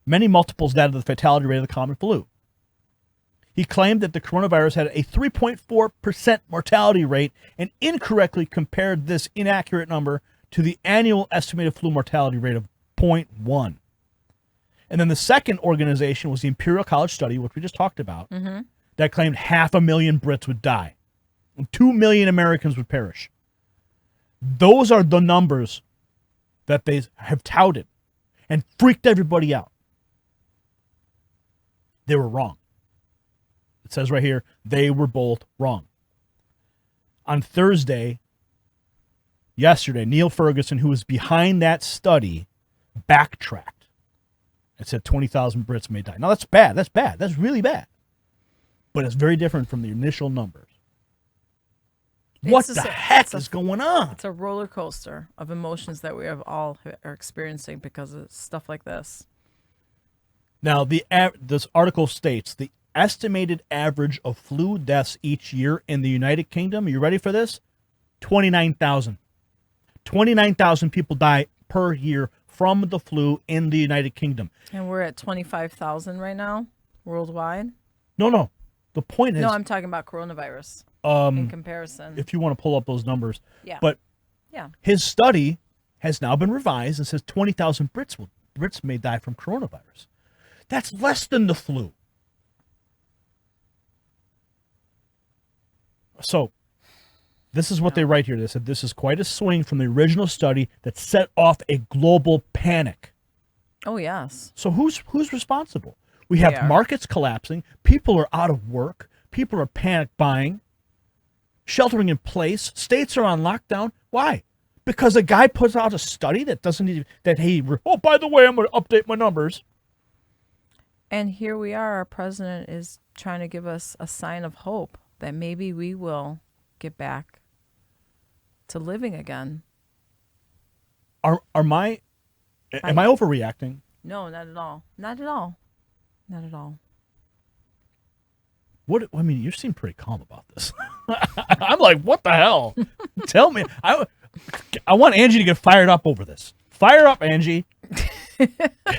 of the fatality rate of the common flu. He claimed that the coronavirus had a 3.4% mortality rate and incorrectly compared this inaccurate number to the annual estimated flu mortality rate of 0.1. And then the second organization was the Imperial College study, which we just talked about, that claimed 500,000 Brits would die and 2 million Americans would perish. Those are the numbers that they have touted and freaked everybody out. They were wrong. It says right here, they were both wrong. On yesterday, Neil Ferguson, who was behind that study, backtracked. It said 20,000 Brits may die. Now that's bad. That's really bad. But it's very different from the initial numbers. What the heck is going on? It's a roller coaster of emotions that we have all are experiencing because of stuff like this. Now, this article states the estimated average of flu deaths each year in the United Kingdom, are you ready for this? 29,000. 29,000 people die per year from the flu in the United Kingdom. And we're at 25,000 right now, worldwide? No. The point is... No, I'm talking about coronavirus in comparison. If you want to pull up those numbers. Yeah. But yeah, his study has now been revised and says 20,000 Brits may die from coronavirus. That's less than the flu. So, this is what they write here. They said this is quite a swing from the original study that set off a global panic. Oh, yes. So who's responsible? We have They are. markets collapsing. People are out of work. People are panic buying, sheltering in place. States are on lockdown. Why? Because a guy puts out a study that doesn't even, oh, by the way, I'm going to update my numbers. And here we are. Our president is trying to give us a sign of hope that maybe we will get back to living again. Am I overreacting? No, not at all. Not at all. Not at all. I mean, you seem pretty calm about this. I'm like, what the hell? Tell me. I want Angie to get fired up over this. Fire up, Angie.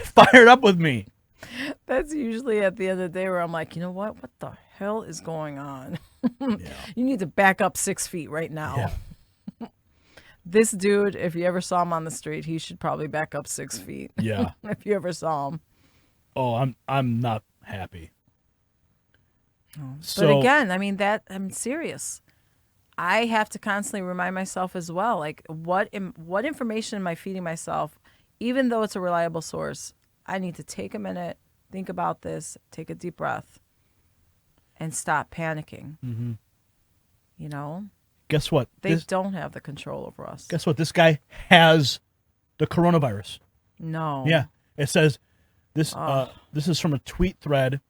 Fired up with me. That's usually at the end of the day where I'm like, you know what? What the hell is going on? Yeah. You need to back up 6 feet right now. Yeah. This dude, if you ever saw him on the street, he should probably back up 6 feet. Yeah. If you ever saw him. Oh, I'm not happy. But again, I mean, I'm serious. I have to constantly remind myself as well, like what information am I feeding myself? Even though it's a reliable source, I need to take a minute, think about this, take a deep breath, and stop panicking. Mm-hmm. You know? Guess what? They don't have the control over us. Guess what? This guy has the coronavirus. No. Yeah. It says this is from a tweet thread.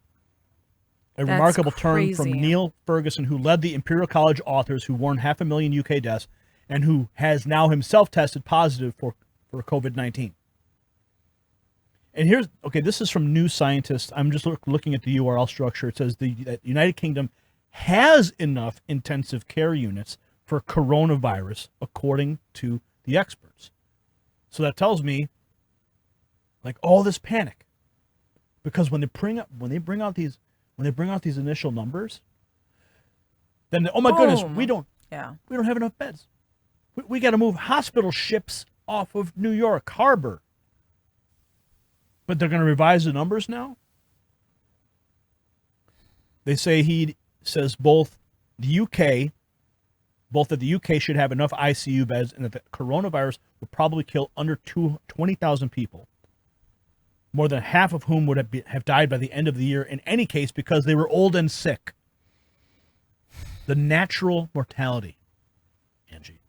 A remarkable turn from Neil Ferguson, who led the Imperial College authors who warned 500,000 UK deaths and who has now himself tested positive for COVID-19. And this is from New Scientist. I'm just looking at the URL structure. It says the United Kingdom has enough intensive care units for coronavirus, according to the experts. So that tells me, like, all this panic, because when they bring out these initial numbers, then oh my goodness, we don't have enough beds. We got to move hospital ships off of New York Harbor. But they're going to revise the numbers now? They say he says both that the UK should have enough ICU beds and that the coronavirus will probably kill under 20,000 people. More than half of whom would have died by the end of the year in any case because they were old and sick. The natural mortality, Angie.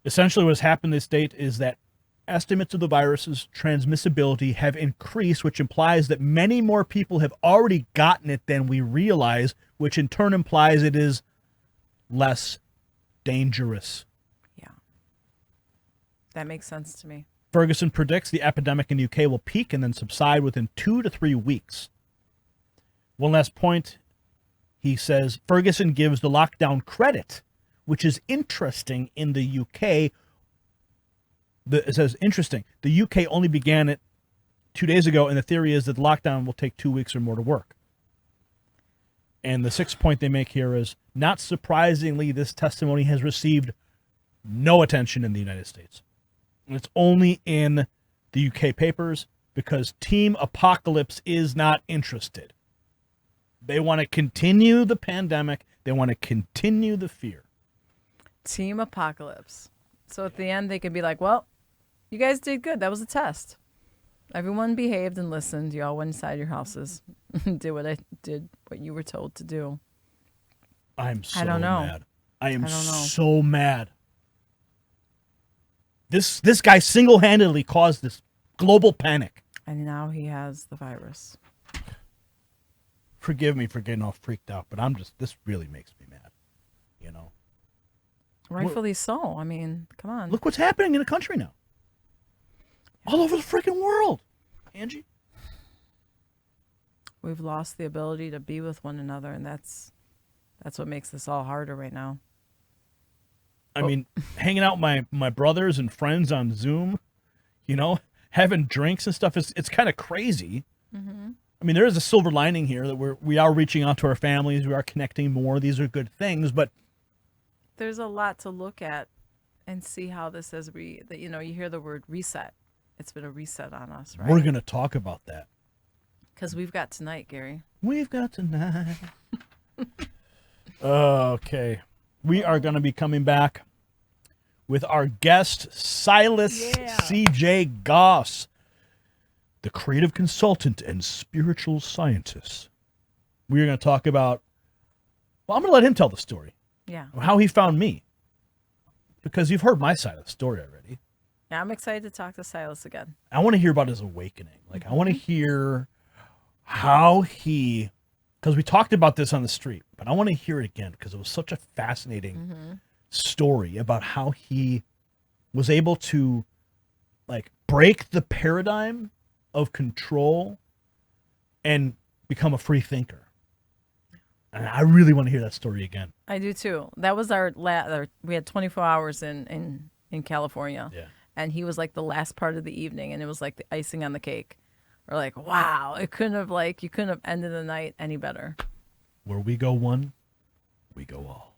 Essentially what has happened, they state, is that estimates of the virus's transmissibility have increased, which implies that many more people have already gotten it than we realize, which in turn implies it is less dangerous. Yeah. That makes sense to me. Ferguson predicts the epidemic in the UK will peak and then subside within 2 to 3 weeks. One last point, he says Ferguson gives the lockdown credit, which is interesting in the UK. It says, interesting, the UK only began it 2 days ago, and the theory is that the lockdown will take 2 weeks or more to work. And the sixth point they make here is, not surprisingly, this testimony has received no attention in the United States. And it's only in the UK papers because Team Apocalypse is not interested. They want to continue the pandemic. They want to continue the fear. Team Apocalypse. So at the end, they can be like, well, you guys did good. That was a test. Everyone behaved and listened. You all went inside your houses and did what you were told to do. I'm so I don't know. mad. I am I don't know. so mad. This guy single-handedly caused this global panic. And now he has the virus. forgive me for getting all freaked out, but this really makes me mad. You know, Rightfully so. I mean, come on. look what's happening in the country now. All over the freaking world, Angie. We've lost the ability to be with one another, and that's what makes this all harder right now. I mean, hanging out with my brothers and friends on Zoom, you know, having drinks and stuff, it's kind of crazy. Mm-hmm. I mean, there is a silver lining here that we are reaching out to our families. We are connecting more. These are good things, but There's a lot to look at and see how this has you hear the word reset. It's been a reset on us, right? we're going to talk about that. Because we've got tonight, Gary. We've got tonight. Okay. We are going to be coming back with our guest, Silas C.J. Goss, the creative consultant and spiritual scientist. We're going to talk about, well, I'm going to let him tell the story, Yeah. how he found me, because you've heard my side of the story already. Yeah, I'm excited to talk to Silas again. I want to hear about his awakening. Like, I want to hear how he, because we talked about this on the street, but I want to hear it again because it was such a fascinating story about how he was able to, like, break the paradigm of control and become a free thinker. And I really want to hear that story again. I do too. That was we had 24 hours in California. Yeah. And he was like the last part of the evening, and it was like the icing on the cake. We're like, wow, you couldn't have ended the night any better. Where we go one, we go all.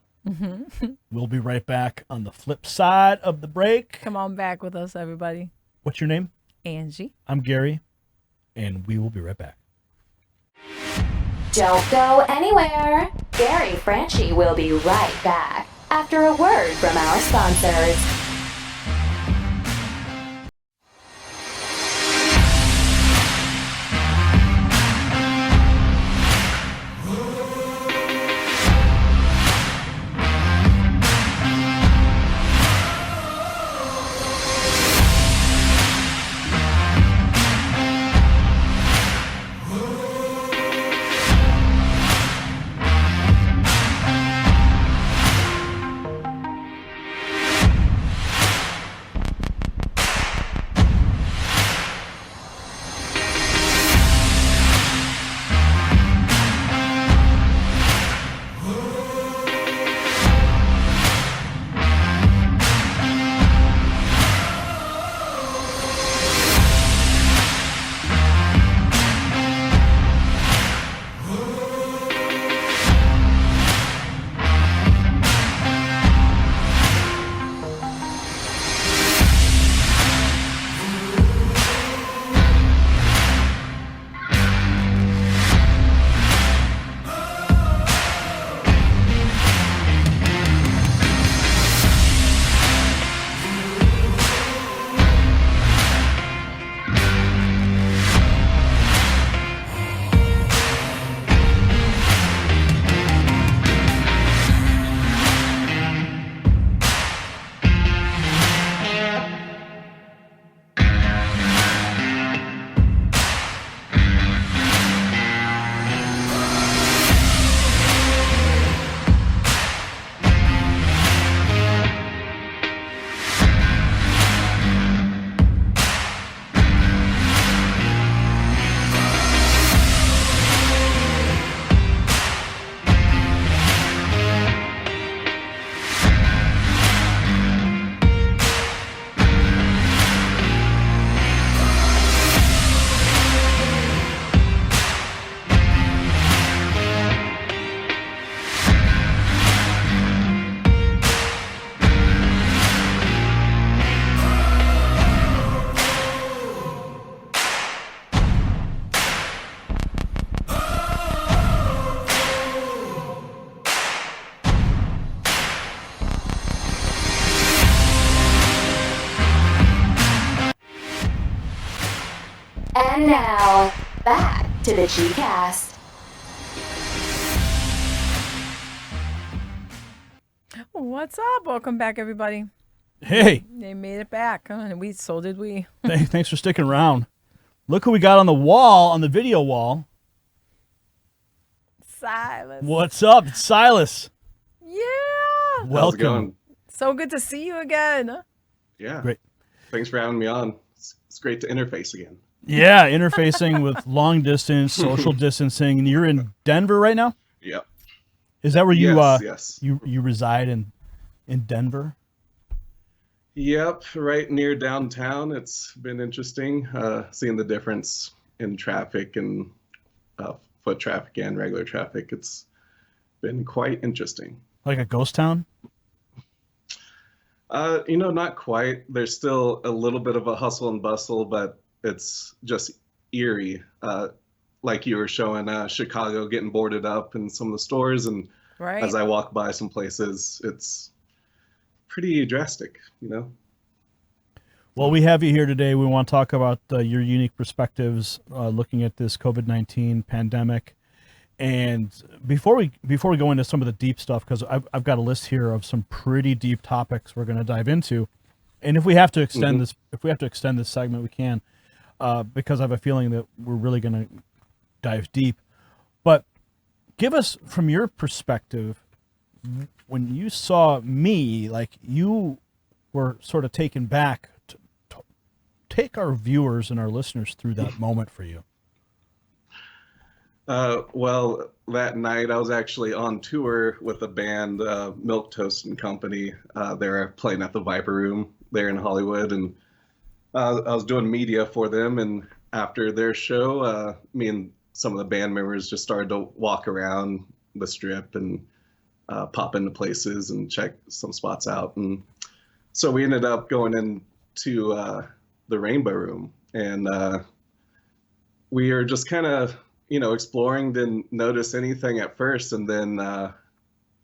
We'll be right back on the flip side of the break. Come on back with us, everybody. What's your name? Angie. I'm Gary, and we will be right back. Don't go anywhere. Gary Franchi will be right back after a word from our sponsors. And now, back to the G-Cast. What's up? Welcome back, everybody. Hey, They made it back, huh? And so did we. thanks for sticking around. Look who we got on the wall, on the video wall. Silas. What's up? It's Silas. Yeah. Welcome. How's it going? So good to see you again. Yeah. Great. Thanks for having me on. It's great to interface again. Yeah, interfacing with long distance, social distancing. And you're in Denver right now? Yep. Is that where you Yes. you reside in Denver? Yep. Right near downtown. It's been interesting seeing the difference in traffic and foot traffic and regular traffic. It's been quite interesting. Like a ghost town? Not quite. There's still a little bit of a hustle and bustle, but it's just eerie. Like you were showing Chicago getting boarded up in some of the stores, and Right. as I walk by some places, it's pretty drastic, Well, we have you here today. We want to talk about your unique perspectives looking at this COVID-19 pandemic. And before we go into some of the deep stuff, because I've got a list here of some pretty deep topics we're going to dive into, and if we have to extend this segment, we can, because I have a feeling that we're really going to dive deep. But give us, from your perspective, when you saw me, like you were sort of taken back. Take our viewers and our listeners through that moment for you. Well, that night I was actually on tour with a band, Milk Toast and Company. They were playing at the Viper Room there in Hollywood, and I was doing media for them. And after their show, me and some of the band members just started to walk around the Strip and pop into places and check some spots out. And so we ended up going into the Rainbow Room, and we are just kind of exploring, didn't notice anything at first, and then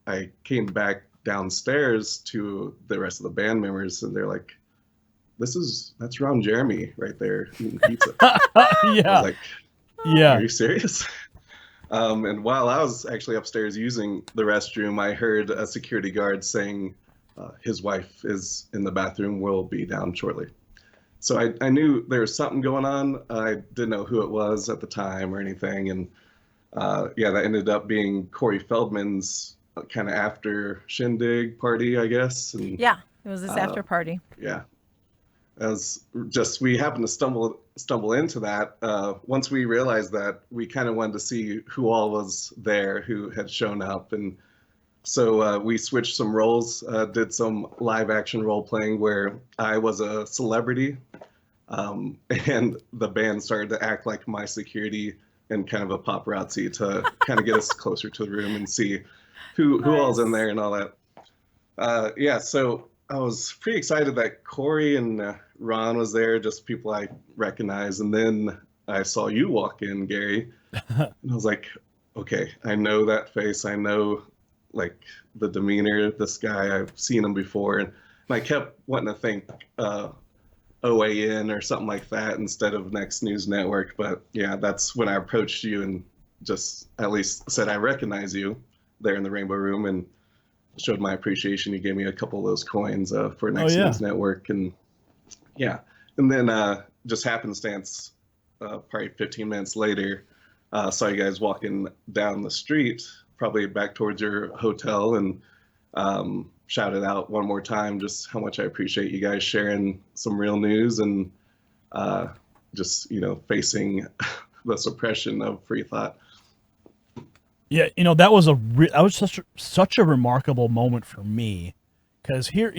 I came back downstairs to the rest of the band members, and they're like, that's Ron Jeremy right there eating pizza. Yeah. I was like, yeah. Are you serious? And while I was actually upstairs using the restroom, I heard a security guard saying his wife is in the bathroom, will be down shortly. So I knew there was something going on. I didn't know who it was at the time or anything. And that ended up being Corey Feldman's kind of after shindig party, I guess. And Yeah, it was this after party. yeah, as just we happened to stumble into that. Once we realized that, we kind of wanted to see who all was there, who had shown up. And so we switched some roles, did some live action role playing where I was a celebrity, and the band started to act like my security and kind of a paparazzi to kind of get us closer to the room and see who all's in there and all that. So I was pretty excited that Corey and Ron was there, just people I recognize. And then I saw you walk in, Gary, and I was like, okay, I know that face. I know like the demeanor of this guy. I've seen him before, and I kept wanting to think OAN or something like that instead of Next News Network. But yeah, that's when I approached you and just at least said I recognize you there in the Rainbow Room, and showed my appreciation. You gave me a couple of those coins for Next News Network, and and then just happenstance, probably 15 minutes later, saw you guys walking down the street, probably back towards your hotel, and shouted out one more time just how much I appreciate you guys sharing some real news and just facing the suppression of free thought. Yeah, that was such a remarkable moment for me, because here,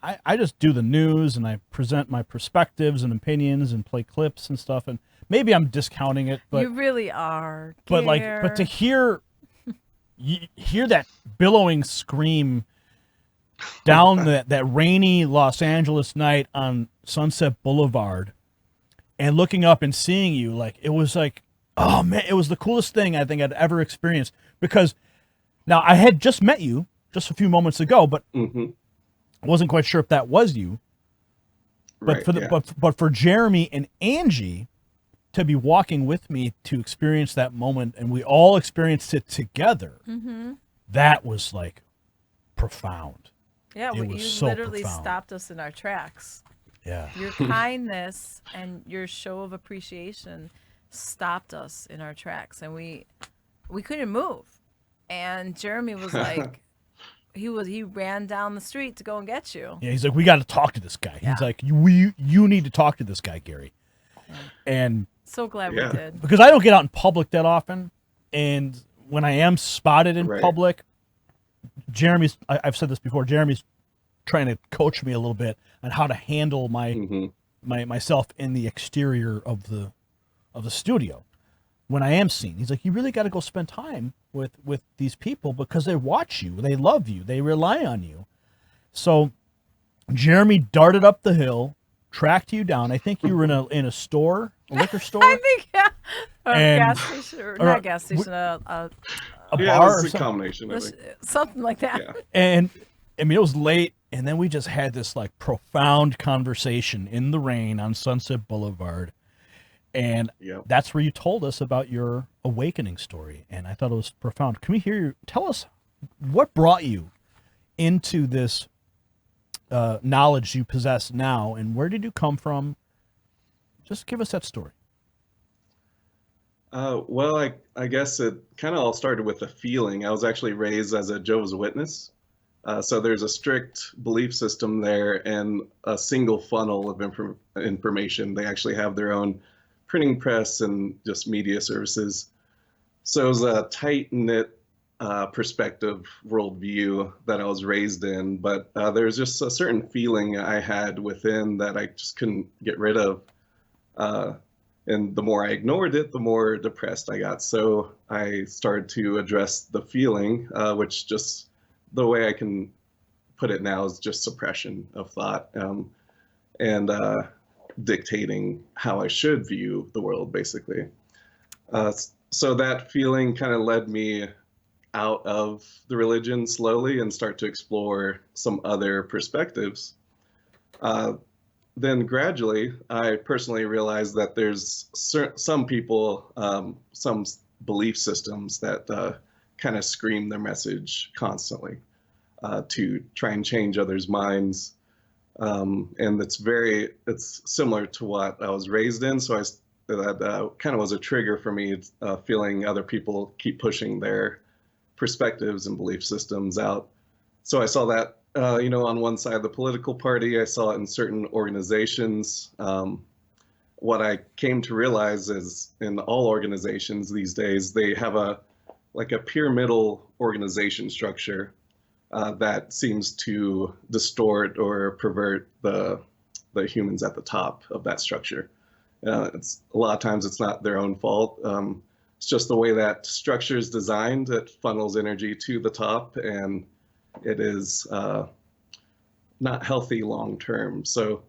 I just do the news and I present my perspectives and opinions and play clips and stuff, and maybe I'm discounting it, but You really are. but to hear that billowing scream down that rainy Los Angeles night on Sunset Boulevard, and looking up and seeing you, like, it was like, oh man, it was the coolest thing I think I'd ever experienced. Because now I had just met you just a few moments ago, but I wasn't quite sure if that was you. But but for Jeremy and Angie to be walking with me to experience that moment, and we all experienced it together, that was like profound. Yeah, It you was so literally profound. stopped us in our tracks. Yeah. Your kindness and your show of appreciation stopped us in our tracks, and we we couldn't move. And Jeremy was like, he ran down the street to go and get you. Yeah, he's like, we got to talk to this guy. Yeah. He's like, you need to talk to this guy, Gary. And So glad Yeah. we did. because I don't get out in public that often, and when I am spotted in Right. public, I've said this before, Jeremy's trying to coach me a little bit on how to handle myself in the exterior of the studio when I am seen. He's like, you really got to go spend time with these people because they watch you, they love you, they rely on you. So Jeremy darted up the hill, tracked you down. I think you were in a store, a liquor store, I think, yeah. A And- gas station, or not gas station, a a Yeah, bar, it or was a something. combination, I think. something like that. Yeah. And I mean, it was late, and then we just had this like profound conversation in the rain on Sunset Boulevard. And Yep. that's where you told us about your awakening story. And I thought it was profound. Can we hear you? Tell us what brought you into this knowledge you possess now, and where did you come from? Just give us that story. Well, I guess it kind of all started with a feeling. I was actually raised as a Jehovah's Witness. So there's a strict belief system there and a single funnel of information. They actually have their own printing press and just media services. So it was a tight-knit perspective worldview that I was raised in, but there's just a certain feeling I had within that I just couldn't get rid of. And the more I ignored it, the more depressed I got. So I started to address the feeling, which just the way I can put it now is just suppression of thought and dictating how I should view the world, basically. So that feeling kind of led me out of the religion slowly and start to explore some other perspectives. Then gradually, I personally realized that there's some people, some belief systems that kind of scream their message constantly to try and change others' minds. And it's similar to what I was raised in. So that kind of was a trigger for me, feeling other people keep pushing their perspectives and belief systems out. So I saw that on one side of the political party, I saw it in certain organizations. What I came to realize is in all organizations these days, they have a pyramidal organization structure that seems to distort or pervert the humans at the top of that structure. It's a lot of times it's not their own fault. It's just the way that structure is designed. It funnels energy to the top, and it is not healthy long term. So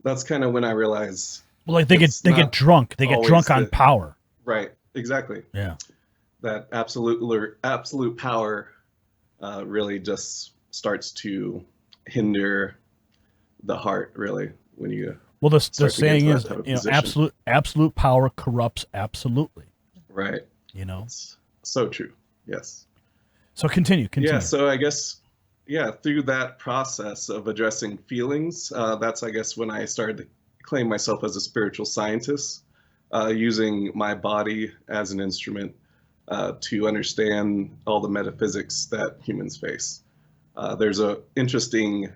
that's kind of when I realized. Well, like they get drunk. They get drunk on power. Right. Exactly. Yeah. That absolute power really just starts to hinder the heart. Really, when you. Well, the start to get saying into is, that type of position. absolute power corrupts absolutely. Right. It's so true. Yes. So continue. Yeah. So I guess. Yeah, through that process of addressing feelings, that's, I guess, when I started to claim myself as a spiritual scientist, using my body as an instrument to understand all the metaphysics that humans face. There's an interesting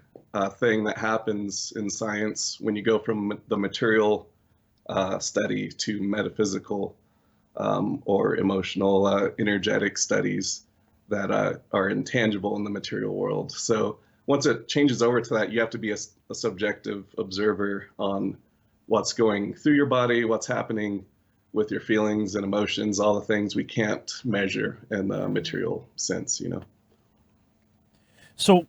thing that happens in science when you go from the material study to metaphysical or emotional, energetic studies that are intangible in the material world. So once it changes over to that, you have to be a subjective observer on what's going through your body, what's happening with your feelings and emotions, all the things we can't measure in the material sense, So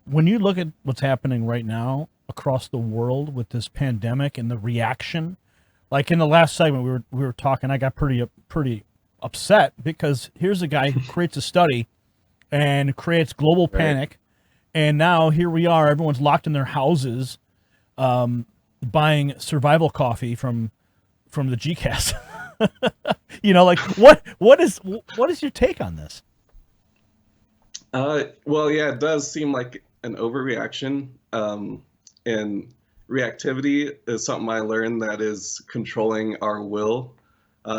when you look at what's happening right now across the world with this pandemic and the reaction, like in the last segment we were talking, I got pretty upset because here's a guy who creates a study and creates global panic, and now here we are, everyone's locked in their houses, buying survival coffee from the GCAS. What is your take on this? Well, yeah, it does seem like an overreaction, and reactivity is something I learned that is controlling our will.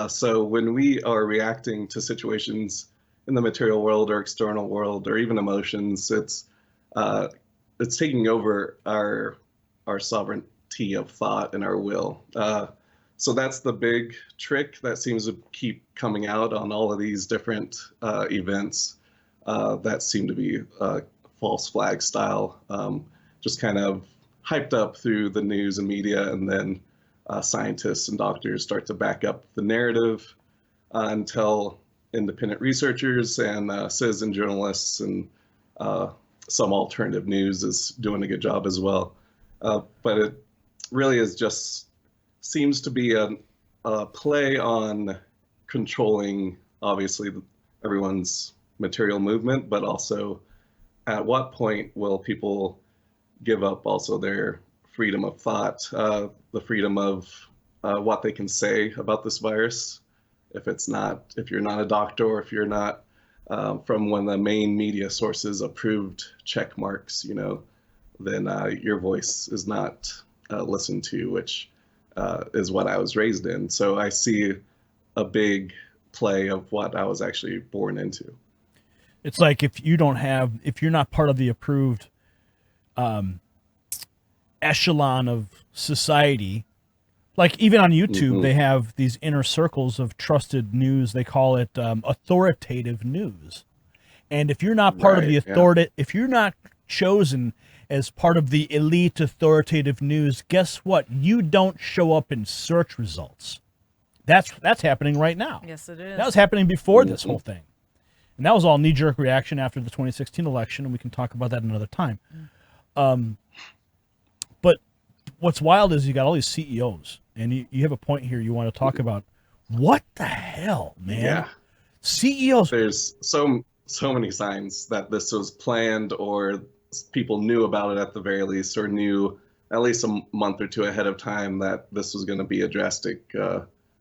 So when we are reacting to situations in the material world or external world or even emotions, it's taking over our sovereignty of thought and our will. So that's the big trick that seems to keep coming out on all of these different events that seem to be false flag style, just kind of hyped up through the news and media, and then scientists and doctors start to back up the narrative until independent researchers and citizen journalists and some alternative news is doing a good job as well. But it really is just seems to be a play on controlling, obviously, everyone's material movement, but also at what point will people give up also their freedom of thought, the freedom of what they can say about this virus. If you're not a doctor, or if you're not from one of the main media sources approved check marks, then your voice is not listened to, which is what I was raised in. So I see a big play of what I was actually born into. It's like if you're not part of the approved echelon of society, like even on YouTube, they have these inner circles of trusted news. They call it authoritative news. And if you're not part of the authoritative, if you're not chosen as part of the elite authoritative news, guess what? You don't show up in search results. That's happening right now. Yes, it is. That was happening before this whole thing. And that was all knee-jerk reaction after the 2016 election, and we can talk about that another time. But what's wild is you got all these CEOs, and you have a point here you want to talk about. What the hell, man? Yeah. CEOs. There's so many signs that this was planned, or people knew about it at the very least, or knew at least a month or two ahead of time that this was going to be a drastic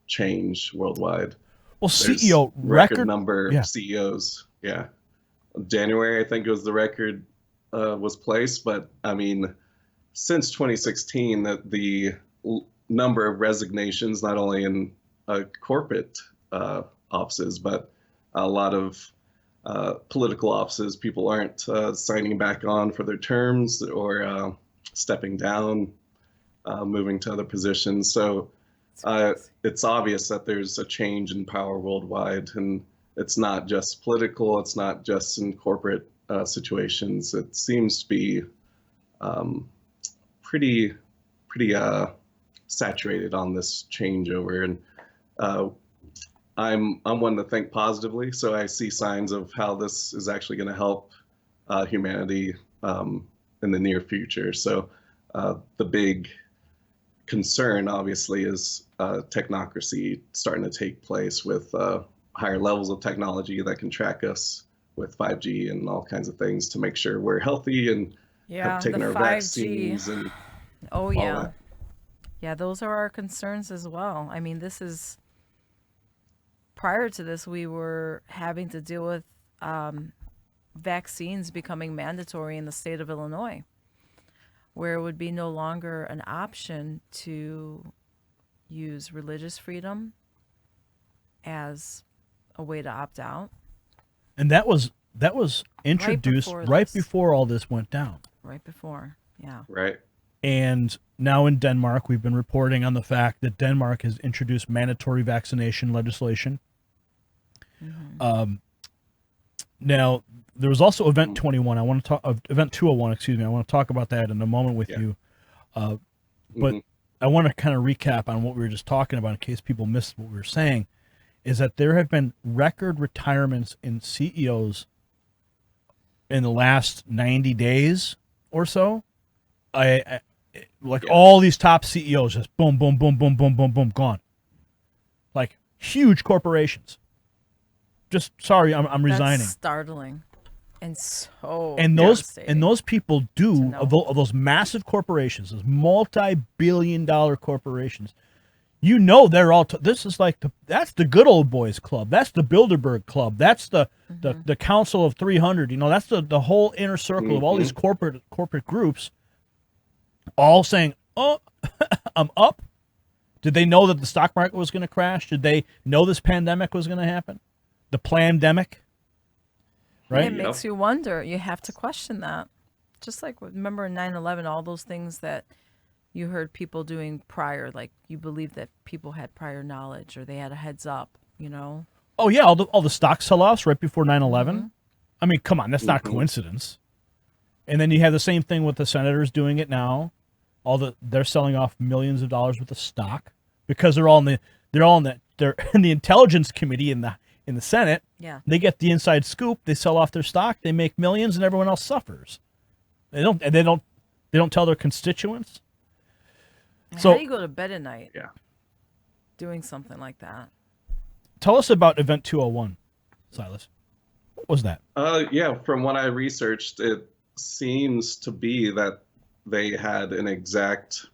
change worldwide. Well, There's CEO record number of CEOs. Yeah. January, I think it was the record was placed, but I mean, since 2016, the number of resignations, not only in corporate offices, but a lot of political offices, people aren't signing back on for their terms or stepping down, moving to other positions. So it's obvious that there's a change in power worldwide, and it's not just political, it's not just in corporate situations. It seems to be pretty saturated on this changeover, and I'm one to think positively, so I see signs of how this is actually going to help humanity in the near future. So the big concern, obviously, is technocracy starting to take place with higher levels of technology that can track us with 5G and all kinds of things to make sure we're healthy and have taken our 5G. vaccines and all that. Yeah, those are our concerns as well. I mean, prior to this, we were having to deal with vaccines becoming mandatory in the state of Illinois, where it would be no longer an option to use religious freedom as a way to opt out. And that was introduced right before all this went down. Right before, yeah. Right. And now in Denmark, we've been reporting on the fact that Denmark has introduced mandatory vaccination legislation. Now, there was also Event 21. Event 201. Excuse me. I want to talk about that in a moment with you. But I want to kind of recap on what we were just talking about in case people missed what we were saying. Is that there have been record retirements in CEOs in the last 90 days or so. All these top CEOs just boom, boom, boom, boom, boom, boom, boom, gone. Like huge corporations. Just sorry, I'm resigning. That's startling, and so those people of those massive corporations, those multi-billion-dollar corporations. They're all. This is like that's the good old boys club. That's the Bilderberg club. That's the Council of 300. That's the whole inner circle of all these corporate groups, all saying, "Oh, I'm up. Did they know that the stock market was going to crash? Did they know this pandemic was going to happen? The plandemic? Right? It makes you wonder. You have to question that. Just like, remember in 9/11, all those things that you heard people doing prior, like you believe that people had prior knowledge or they had a heads up, you know? Oh, yeah, all the stock sell-offs right before 9/11. I mean, come on, that's not coincidence. And then you have the same thing with the senators doing it now. They're selling off millions of dollars worth of stock because they're in the intelligence committee in the Senate. Yeah. They get the inside scoop. They sell off their stock. They make millions, and everyone else suffers. They don't tell their constituents. And So how do you go to bed at night? Yeah. Doing something like that. Tell us about Event 201, Silas. What was that? Yeah, from what I researched, it seems to be that they had an exact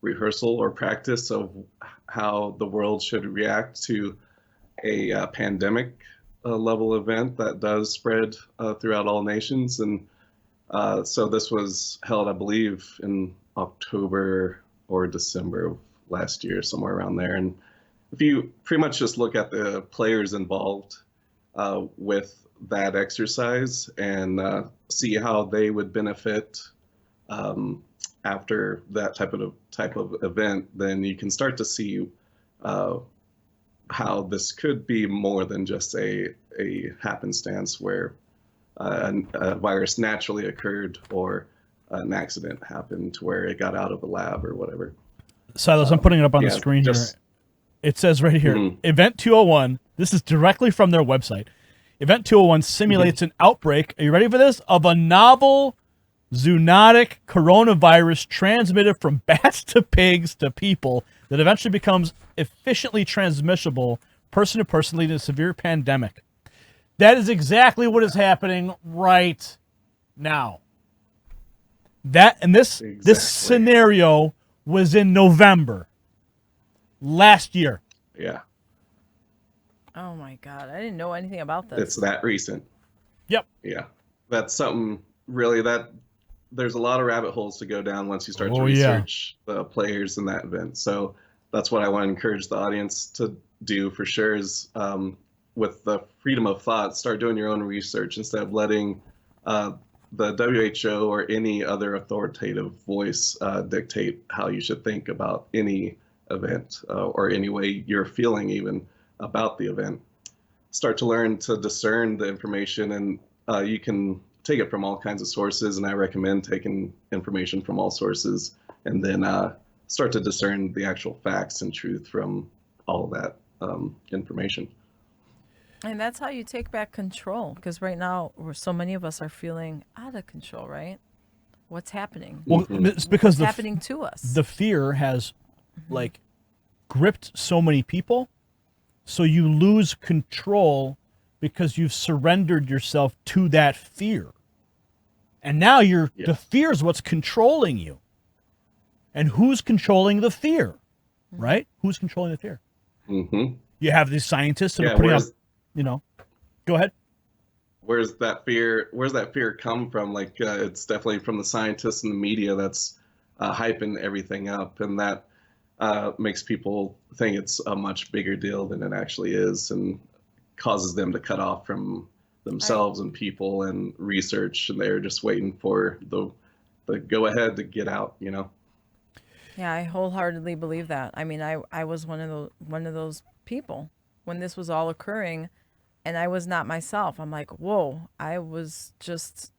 rehearsal or practice of how the world should react to a pandemic level event that does spread throughout all nations. And so this was held, I believe, in October or December of last year, somewhere around there. And if you pretty much just look at the players involved with that exercise and see how they would benefit after that type of event, then you can start to see how this could be more than just a happenstance where a virus naturally occurred or an accident happened to where it got out of a lab or whatever. Silas, I'm putting it up on the screen here. It says right here, Event 201, this is directly from their website. Event 201 simulates an outbreak, are you ready for this? Of a novel zoonotic coronavirus transmitted from bats to pigs to people that eventually becomes efficiently transmissible person to person, leading to a severe pandemic. That is exactly what is happening right now. This scenario was in November last year. Yeah. Oh my God. I didn't know anything about this. It's that recent. Yep. Yeah. That's something really that there's a lot of rabbit holes to go down once you start to research the players in that event. So that's what I want to encourage the audience to do for sure is with the freedom of thought, start doing your own research instead of letting the WHO or any other authoritative voice dictate how you should think about any event or any way you're feeling even about the event. Start to learn to discern the information, and you can take it from all kinds of sources, and I recommend taking information from all sources and then start to discern the actual facts and truth from all of that information. And that's how you take back control, because right now, so many of us are feeling out of control, right? What's happening? Well, it's because What's happening to us? The fear has, like, gripped so many people, so you lose control because you've surrendered yourself to that fear. And now the fear is what's controlling you. And who's controlling the fear, right? Who's controlling the fear? Mm-hmm. You have these scientists that are putting up, go ahead. Where's that fear come from? Like, it's definitely from the scientists and the media that's hyping everything up. And that makes people think it's a much bigger deal than it actually is, and causes them to cut off from themselves and people and research, and they're just waiting for the go ahead to get out, Yeah, I wholeheartedly believe that. I mean, I was one of those people when this was all occurring, and I was not myself. I'm like, whoa, I was just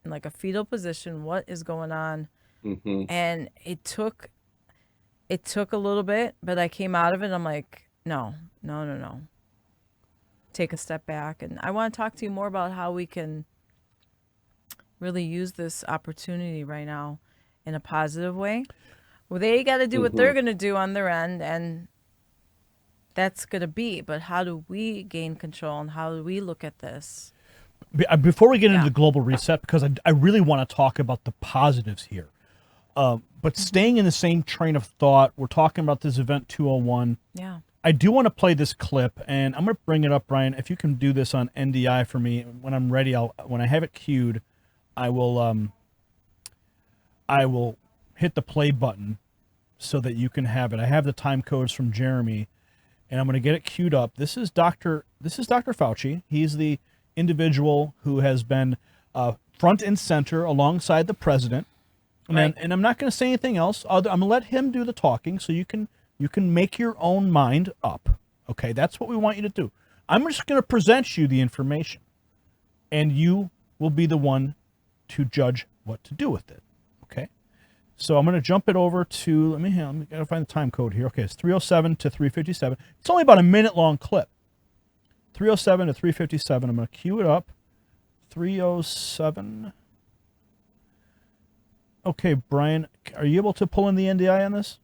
in like a fetal position. What is going on? Mm-hmm. And it took a little bit, but I came out of it. I'm like, no. Take a step back. And I want to talk to you more about how we can really use this opportunity right now in a positive way. Well, they got to do what they're going to do on their end, and that's going to be. But how do we gain control, and how do we look at this? Before we get into the global reset, because I really want to talk about the positives here. But staying in the same train of thought, we're talking about this Event 201. Yeah. I do want to play this clip, and I'm going to bring it up, Brian. If you can do this on NDI for me, when I'm ready, when I have it queued, I will hit the play button so that you can have it. I have the time codes from Jeremy, and I'm going to get it queued up. This is Dr. Fauci. He's the individual who has been front and center alongside the president. Right. And I'm not going to say anything else. I'm going to let him do the talking so you can make your own mind up. Okay, that's what we want you to do. I'm just going to present you the information, and you will be the one to judge what to do with it. Okay, so I'm going to jump it over to, let me gotta find the time code here. Okay, it's 307 to 357. It's only about a minute long clip. 307 to 357. I'm going to cue it up. 307. Okay, Brian, are you able to pull in the NDI on this?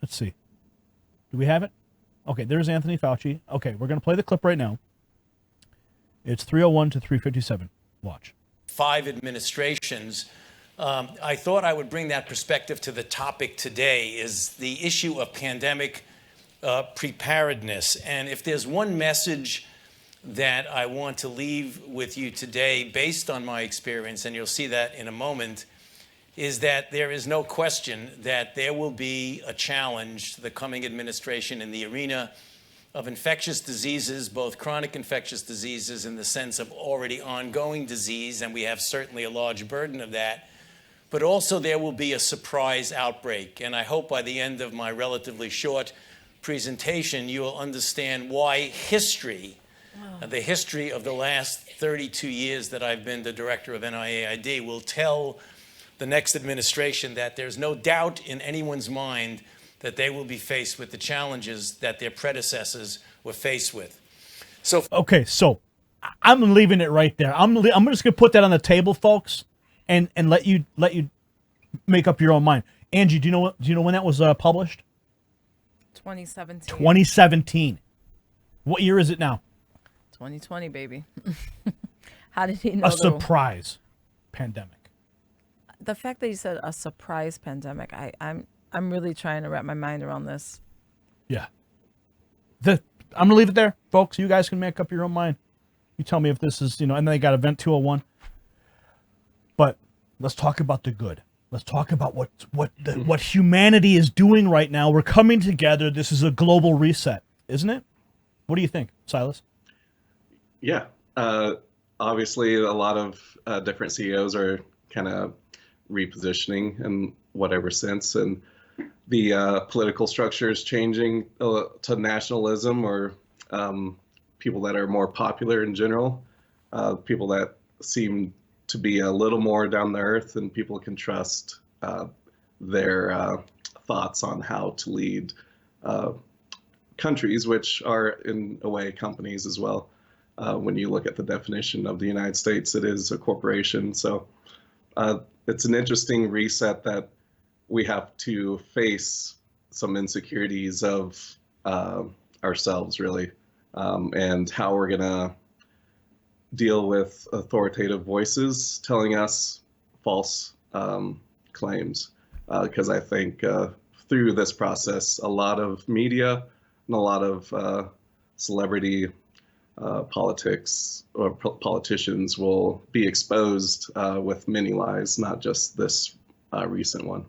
Let's see. Do we have it? Okay, there's Anthony Fauci. Okay, we're going to play the clip right now. It's 301 to 357. Watch. 5 administrations. I thought I would bring that perspective to the topic today, is the issue of pandemic preparedness. And if there's one message that I want to leave with you today, based on my experience, and you'll see that in a moment, is that there is no question that there will be a challenge to the coming administration in the arena of infectious diseases, both chronic infectious diseases in the sense of already ongoing disease, and we have certainly a large burden of that, but also there will be a surprise outbreak. And I hope by the end of my relatively short presentation, you will understand why history, the history of the last 32 years that I've been the director of NIAID, will tell the next administration that there's no doubt in anyone's mind that they will be faced with the challenges that their predecessors were faced with. So, okay, so I'm leaving it right there. I'm just going to put that on the table, folks, and let you make up your own mind. Angie, do you know when that was published? 2017. 2017. What year is it now? 2020, baby. How did he know? A surprise pandemic. The fact that you said a surprise pandemic, I'm really trying to wrap my mind around this. Yeah. I'm going to leave it there, folks. You guys can make up your own mind. You tell me if this is, and then they got Event 201. But let's talk about the good. Let's talk about what humanity is doing right now. We're coming together. This is a global reset, isn't it? What do you think, Silas? Yeah. Obviously, a lot of different CEOs are kind of repositioning and whatever sense, and the political structure is changing to nationalism, or people that are more popular in general, people that seem to be a little more down to earth, and people can trust their thoughts on how to lead countries, which are in a way companies as well. When you look at the definition of the United States, it is a corporation. So it's an interesting reset that we have to face some insecurities of ourselves, really, and how we're going to deal with authoritative voices telling us false claims. Because I think through this process, a lot of media and a lot of celebrity politics or politicians will be exposed with many lies, not just this recent one.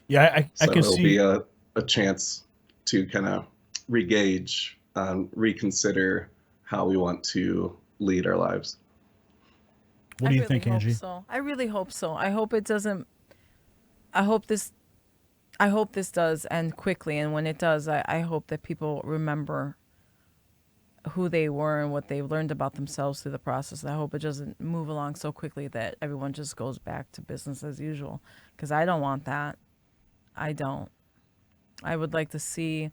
Yeah, I can see. It'll be a chance to kind of re-gauge, reconsider how we want to lead our lives. What do you think, Angie? I really hope so. I hope it doesn't. I hope this does end quickly, and when it does, I hope that people remember who they were and what they learned about themselves through the process. I hope it doesn't move along so quickly that everyone just goes back to business as usual, because I don't want that. I don't. I would like to see,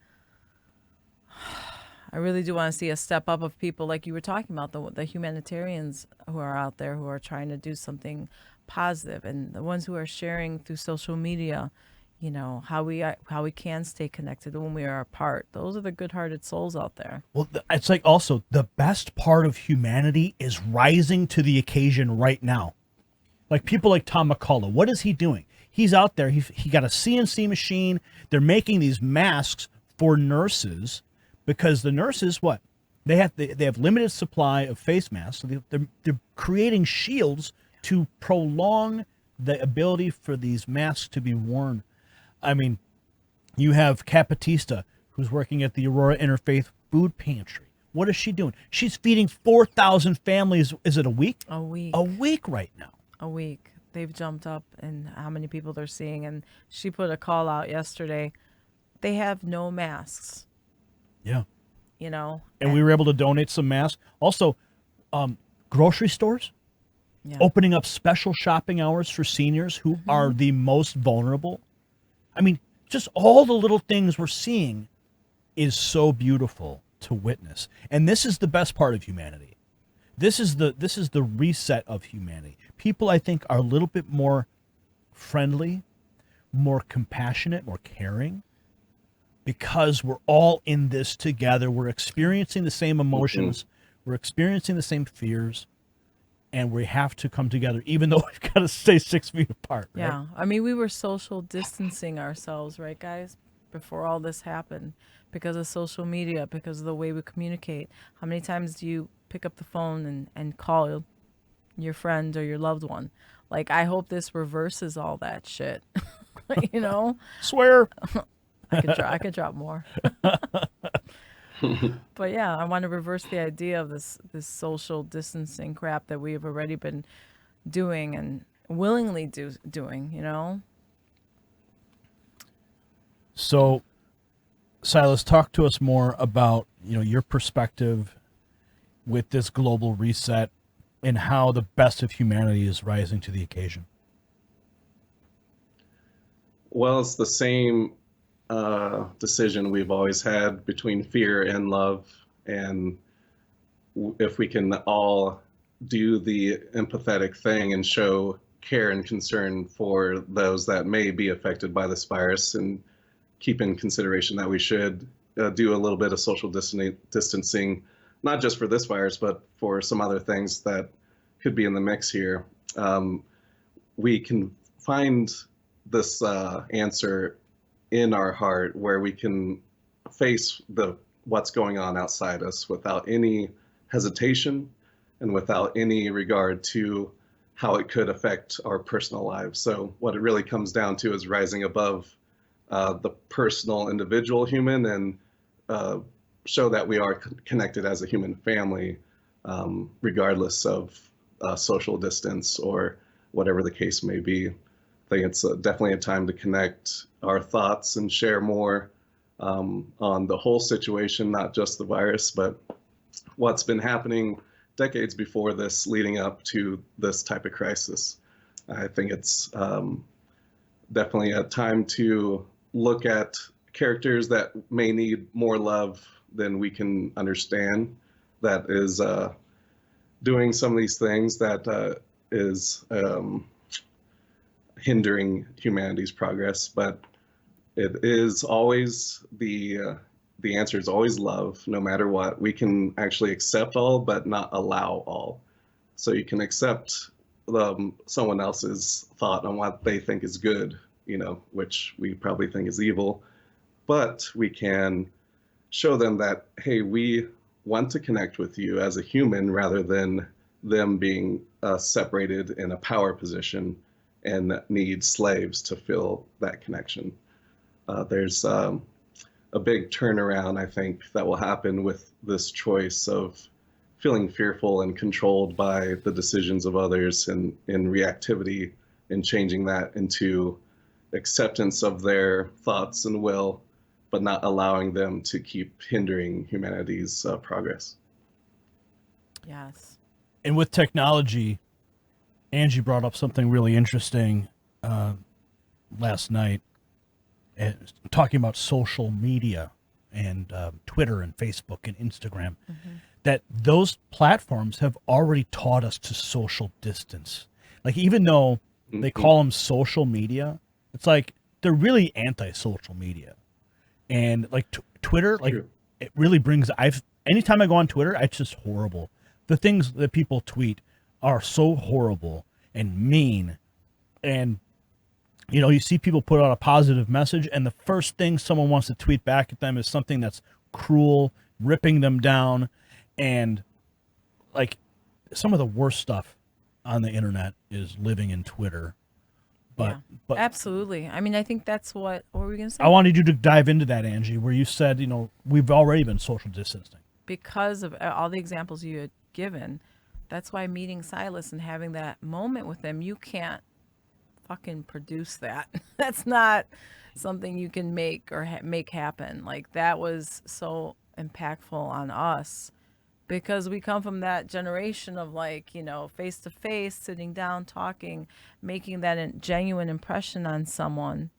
I really do want to see a step up of people like you were talking about, the humanitarians who are out there who are trying to do something positive, and the ones who are sharing through social media, how we can stay connected when we are apart. Those are the good-hearted souls out there. Well, it's like also the best part of humanity is rising to the occasion right now. Like people like Tom McCullough, what is he doing? He's out there. He got a CNC machine. They're making these masks for nurses because the nurses, what? They have limited supply of face masks. So they're creating shields to prolong the ability for these masks to be worn. I mean, you have Capatista, who's working at the Aurora Interfaith Food Pantry. What is she doing? She's feeding 4,000 families. Is it a week? A week. A week right now. A week. They've jumped up in how many people they're seeing. And she put a call out yesterday. They have no masks, Yeah. you know. And we were able to donate some masks. Also, grocery stores Yeah. opening up special shopping hours for seniors who are the most vulnerable. I mean, just all the little things we're seeing is so beautiful to witness. And this is the best part of humanity. This is the reset of humanity. People, I think, are a little bit more friendly, more compassionate, more caring, because we're all in this together. We're experiencing the same emotions. We're experiencing the same fears, and we have to come together, even though we've got to stay 6 feet apart. Right? Yeah. I mean, we were social distancing ourselves, right, guys, before all this happened, because of social media, because of the way we communicate. How many times do you pick up the phone and call your friend or your loved one? Like, I hope this reverses all that shit. You know? Swear. I could drop more. But yeah, I want to reverse the idea of this social distancing crap that we have already been doing and willingly doing, you know? So, Silas, talk to us more about, your perspective with this global reset and how the best of humanity is rising to the occasion. Well, it's the same decision we've always had between fear and love. And if we can all do the empathetic thing and show care and concern for those that may be affected by this virus, and keep in consideration that we should do a little bit of social distancing, not just for this virus, but for some other things that could be in the mix here, we can find this answer in our heart, where we can face what's going on outside us without any hesitation and without any regard to how it could affect our personal lives. So what it really comes down to is rising above the personal individual human, and show that we are connected as a human family, regardless of social distance or whatever the case may be. I think it's definitely a time to connect our thoughts and share more on the whole situation, not just the virus, but what's been happening decades before this, leading up to this type of crisis. I think it's definitely a time to look at characters that may need more love than we can understand, that is doing some of these things that is hindering humanity's progress. But it is always the answer is always love, no matter what. We can actually accept all, but not allow all. So you can accept someone else's thought on what they think is good, which we probably think is evil, but we can show them that, hey, we want to connect with you as a human, rather than them being separated in a power position and need slaves to fill that connection. There's a big turnaround, I think, that will happen with this choice of feeling fearful and controlled by the decisions of others, and in reactivity, and changing that into acceptance of their thoughts and will, but not allowing them to keep hindering humanity's progress. Yes. And with technology, Angie brought up something really interesting last night, talking about social media and Twitter and Facebook and Instagram, that those platforms have already taught us to social distance. Like, even though they call them social media, it's like they're really anti-social media. And like Twitter, like it really brings, anytime I go on Twitter, it's just horrible. The things that people tweet are so horrible and mean. And, you see people put out a positive message, and the first thing someone wants to tweet back at them is something that's cruel, ripping them down. And like, some of the worst stuff on the internet is living in Twitter. But but absolutely. I mean, I think that's what were we going to say? I wanted you to dive into that, Angie, where you said, we've already been social distancing. Because of all the examples you had given, that's why meeting Silas and having that moment with him, you can't fucking produce that. That's not something you can make or make happen. Like, that was so impactful on us because we come from that generation of, like, face to face, sitting down, talking, making that genuine impression on someone.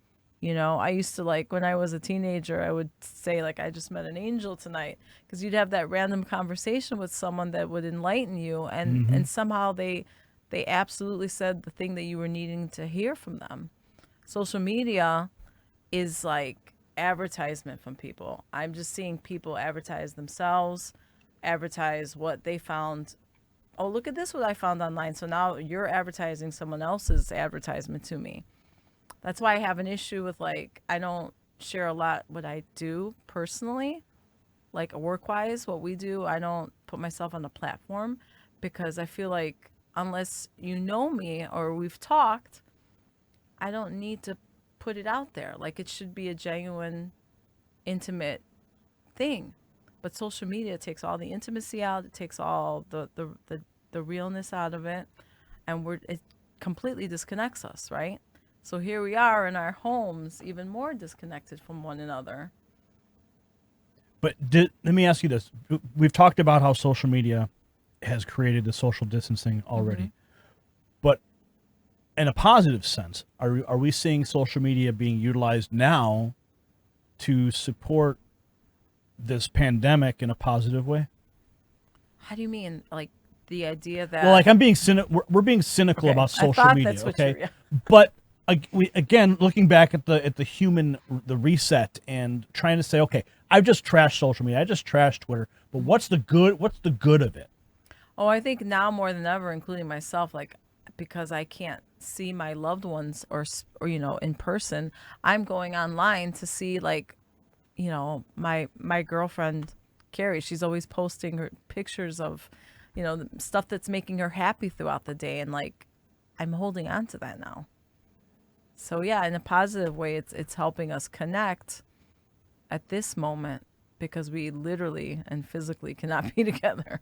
I used to, like, when I was a teenager, I would say, like, I just met an angel tonight, because you'd have that random conversation with someone that would enlighten you, and somehow they absolutely said the thing that you were needing to hear from them. Social media is like advertisement from people. I'm just seeing people advertise themselves, advertise what they found. Oh, look at this, what I found online. So now you're advertising someone else's advertisement to me. That's why I have an issue with, like, I don't share a lot what I do personally, like work-wise, what we do. I don't put myself on a platform because I feel like unless you know me or we've talked, I don't need to put it out there. Like, it should be a genuine, intimate thing. But social media takes all the intimacy out. It takes all the realness out of it, and it completely disconnects us, right? So here we are in our homes, even more disconnected from one another. But let me ask you this. We've talked about how social media has created the social distancing already. But in a positive sense, are we seeing social media being utilized now to support this pandemic in a positive way? How do you mean? Like, the idea that... Well, like, I'm being we're being cynical about social media, okay? But again, looking back at the human, the reset, and trying to say, okay, I've just trashed social media, I just trashed Twitter, but what's the good of it? Oh, I think now more than ever, including myself, like, because I can't see my loved ones or in person, I'm going online to see, like, my girlfriend Carrie. She's always posting her pictures of, stuff that's making her happy throughout the day, and, like, I'm holding on to that now. So yeah, in a positive way, it's helping us connect at this moment because we literally and physically cannot be together.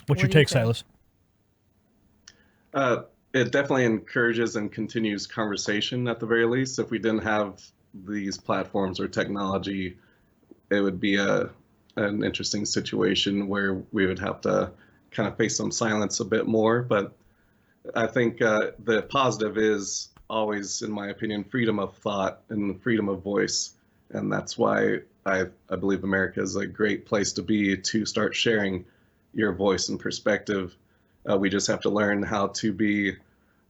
What's your take, Silas? It definitely encourages and continues conversation at the very least. If we didn't have these platforms or technology, it would be an interesting situation where we would have to kind of face some silence a bit more. But I think the positive is always, in my opinion, freedom of thought and freedom of voice. And that's why I believe America is a great place to be, to start sharing your voice and perspective. We just have to learn how to be a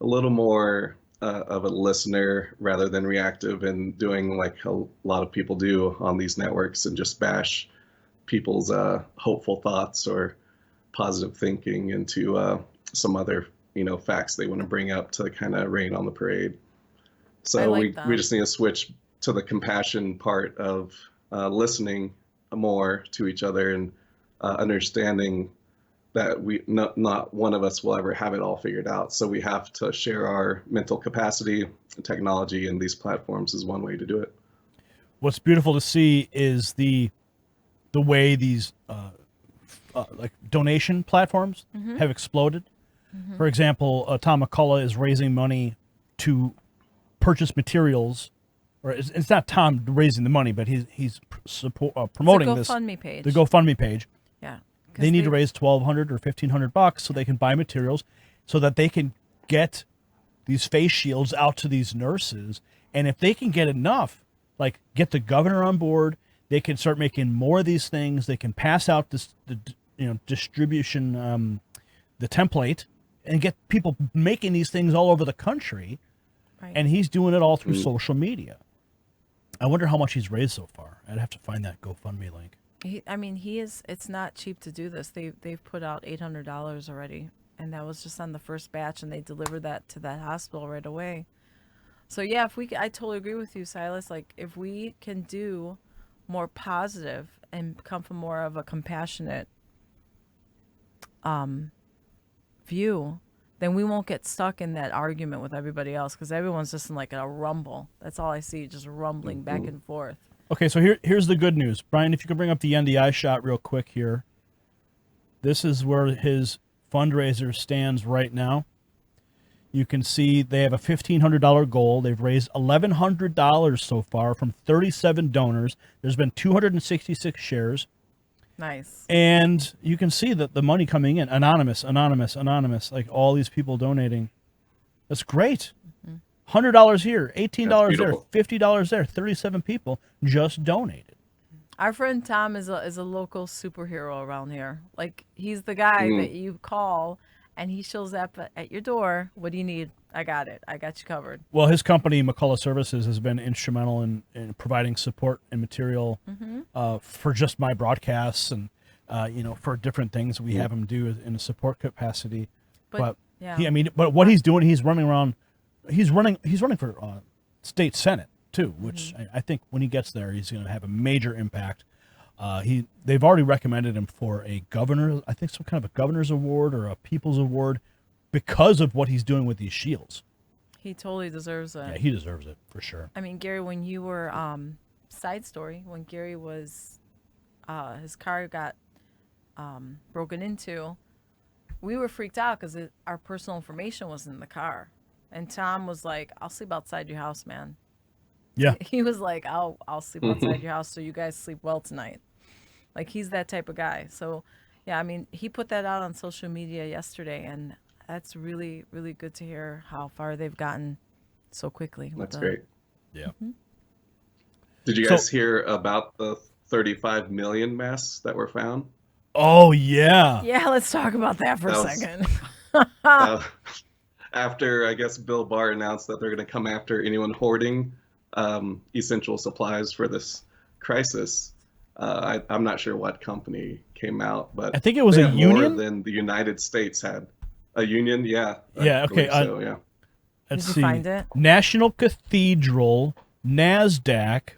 little more of a listener rather than reactive, and doing like a lot of people do on these networks and just bash people's hopeful thoughts or positive thinking into some other facts they want to bring up to kind of rain on the parade. So we just need to switch to the compassion part of listening more to each other and understanding that not one of us will ever have it all figured out. So we have to share our mental capacity. Technology and these platforms is one way to do it. What's beautiful to see is the way these like donation platforms have exploded. For example, Tom McCullough is raising money to purchase materials, or it's not Tom raising the money, but he's promoting the GoFundMe page. The GoFundMe page. Yeah. They need to raise $1,200 or $1,500 so they can buy materials, so that they can get these face shields out to these nurses. And if they can get enough, like get the governor on board, they can start making more of these things. They can pass out the distribution, the template, and get people making these things all over the country. Right. And he's doing it all through social media. I wonder how much he's raised so far. I'd have to find that GoFundMe link. He is. It's not cheap to do this. They've put out $800 already, and that was just on the first batch, and they delivered that to that hospital right away. So yeah, I totally agree with you, Silas. Like, if we can do more positive and come from more of a compassionate view, then we won't get stuck in that argument with everybody else because everyone's just in like a rumble. That's all I see, just rumbling back and forth. Okay, so here's the good news. Brian, if you could bring up the NDI shot real quick here. This is where his fundraiser stands right now. You can see they have a $1,500 goal. They've raised $1,100 so far from 37 donors. There's been 266 shares. Nice. And you can see that the money coming in, anonymous, like all these people donating. That's great. $100 here, $18 there, $50 there, 37 people just donated. Our friend Tom is a local superhero around here. Like, he's the guy that you call, and he shows up at your door. What do you need? I got it. I got you covered. Well, his company, McCullough Services, has been instrumental in providing support and material for just my broadcasts and, for different things we have him do in a support capacity. But what he's doing, he's running around. He's running for state senate too, which I think when he gets there, he's going to have a major impact. They've already recommended him for a governor, I think some kind of a governor's award or a people's award because of what he's doing with these shields. He totally deserves it. Yeah, he deserves it for sure. I mean, Gary, when you were side story, when Gary was his car got broken into, we were freaked out because our personal information was in the car. And Tom was like, I'll sleep outside your house, man. Yeah. He was like, I'll sleep outside your house so you guys sleep well tonight. Like, he's that type of guy. So, yeah, I mean, he put that out on social media yesterday, and that's really, really good to hear how far they've gotten so quickly. That's great. Yeah. Did you guys hear about the 35 million masks that were found? Oh, yeah. Yeah, let's talk about that for a second. After, I guess, Bill Barr announced that they're going to come after anyone hoarding essential supplies for this crisis. I'm not sure what company came out, but I think it was a union more than the United States had. A union, yeah. Yeah, okay. So, yeah. Let's Did see. you find it? National Cathedral, NASDAQ,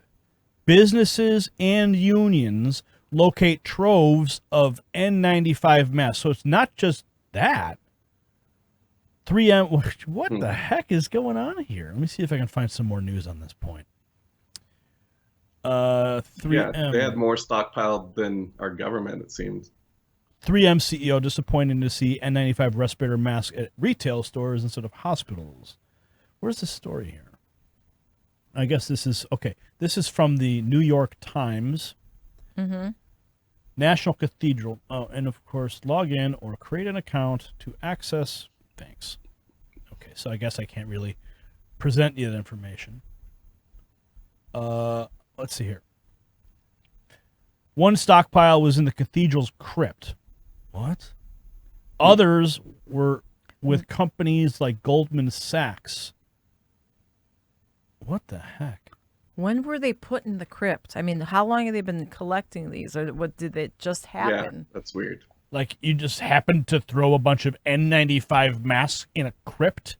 businesses and unions locate troves of N95 masks. So it's not just that. 3M, what the heck is going on here? Let me see if I can find some more news on this point. 3M. Yeah, they had more stockpiled than our government, it seems. 3M CEO disappointed to see N95 respirator masks at retail stores instead of hospitals. Where's the story here? I guess this is, okay, this is from the New York Times. National Cathedral. Oh, and of course, log in or create an account to access. Thanks. Okay, so I guess I can't really present you that information. Let's see here. One stockpile was in the cathedral's crypt. What? Others were with companies like Goldman Sachs. What the heck? When were they put in the crypt? I mean, how long have they been collecting these, or what did it just happen? Yeah, that's weird. Like, you just happened to throw a bunch of N95 masks in a crypt?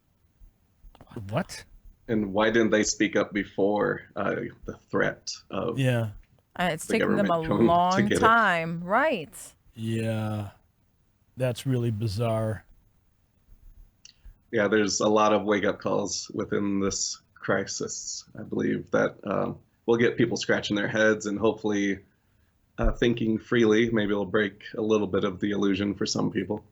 What? And why didn't they speak up before the threat of It's the taken them a government coming to long get it? time. Right. Yeah. That's really bizarre. Yeah, there's a lot of wake-up calls within this crisis, I believe, that will get people scratching their heads and hopefully thinking freely. Maybe it'll break a little bit of the illusion for some people.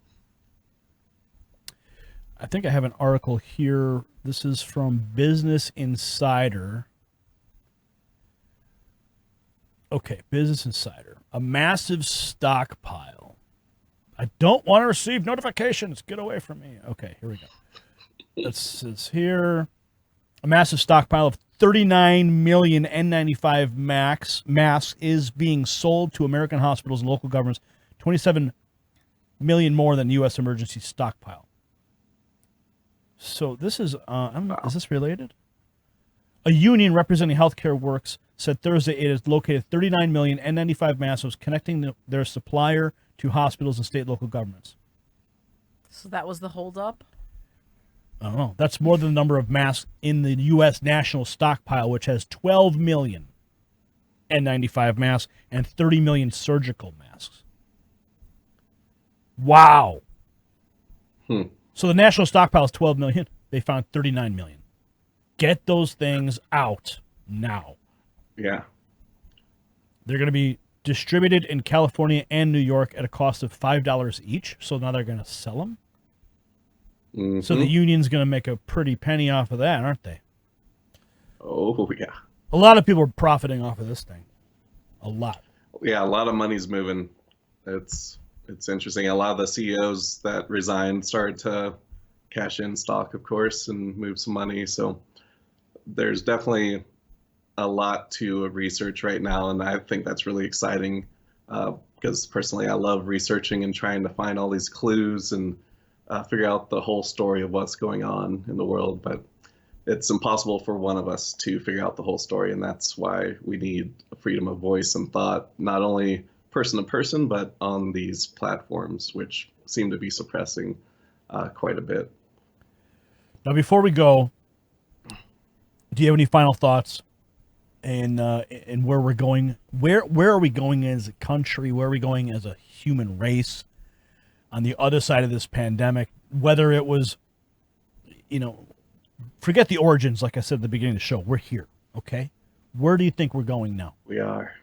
I think I have an article here. This is from Business Insider. Okay, Business Insider. A massive stockpile. I don't want to receive notifications. Get away from me. Okay, here we go. It says here, a massive stockpile of 39 million N95 masks is being sold to American hospitals and local governments, 27 million more than U.S. emergency stockpile. So this is, I don't know, is this related? A union representing healthcare works said Thursday it has located 39 million N95 masks connecting their supplier to hospitals and state and local governments. So that was the holdup? I don't know. That's more than the number of masks in the U.S. national stockpile, which has 12 million N95 masks and 30 million surgical masks. Wow. So the national stockpile is 12 million. They found 39 million. Get those things out now. Yeah. They're going to be distributed in California and New York at a cost of $5 each. So now they're going to sell them. Mm-hmm. So the union's going to make a pretty penny off of that, aren't they? Oh, yeah. A lot of people are profiting off of this thing. A lot. Yeah, a lot of money's moving. It's interesting. A lot of the CEOs that resigned started to cash in stock, of course, and move some money. So there's definitely a lot to research right now, and I think that's really exciting because personally I love researching and trying to find all these clues and figure out the whole story of what's going on in the world. But it's impossible for one of us to figure out the whole story, and that's why we need freedom of voice and thought, not only person to person, but on these platforms, which seem to be suppressing quite a bit. Now, before we go, do you have any final thoughts and where we're going? Where are we going as a country? Where are we going as a human race on the other side of this pandemic? Whether it was, forget the origins, like I said at the beginning of the show. We're here, okay? Where do you think we're going now? We are.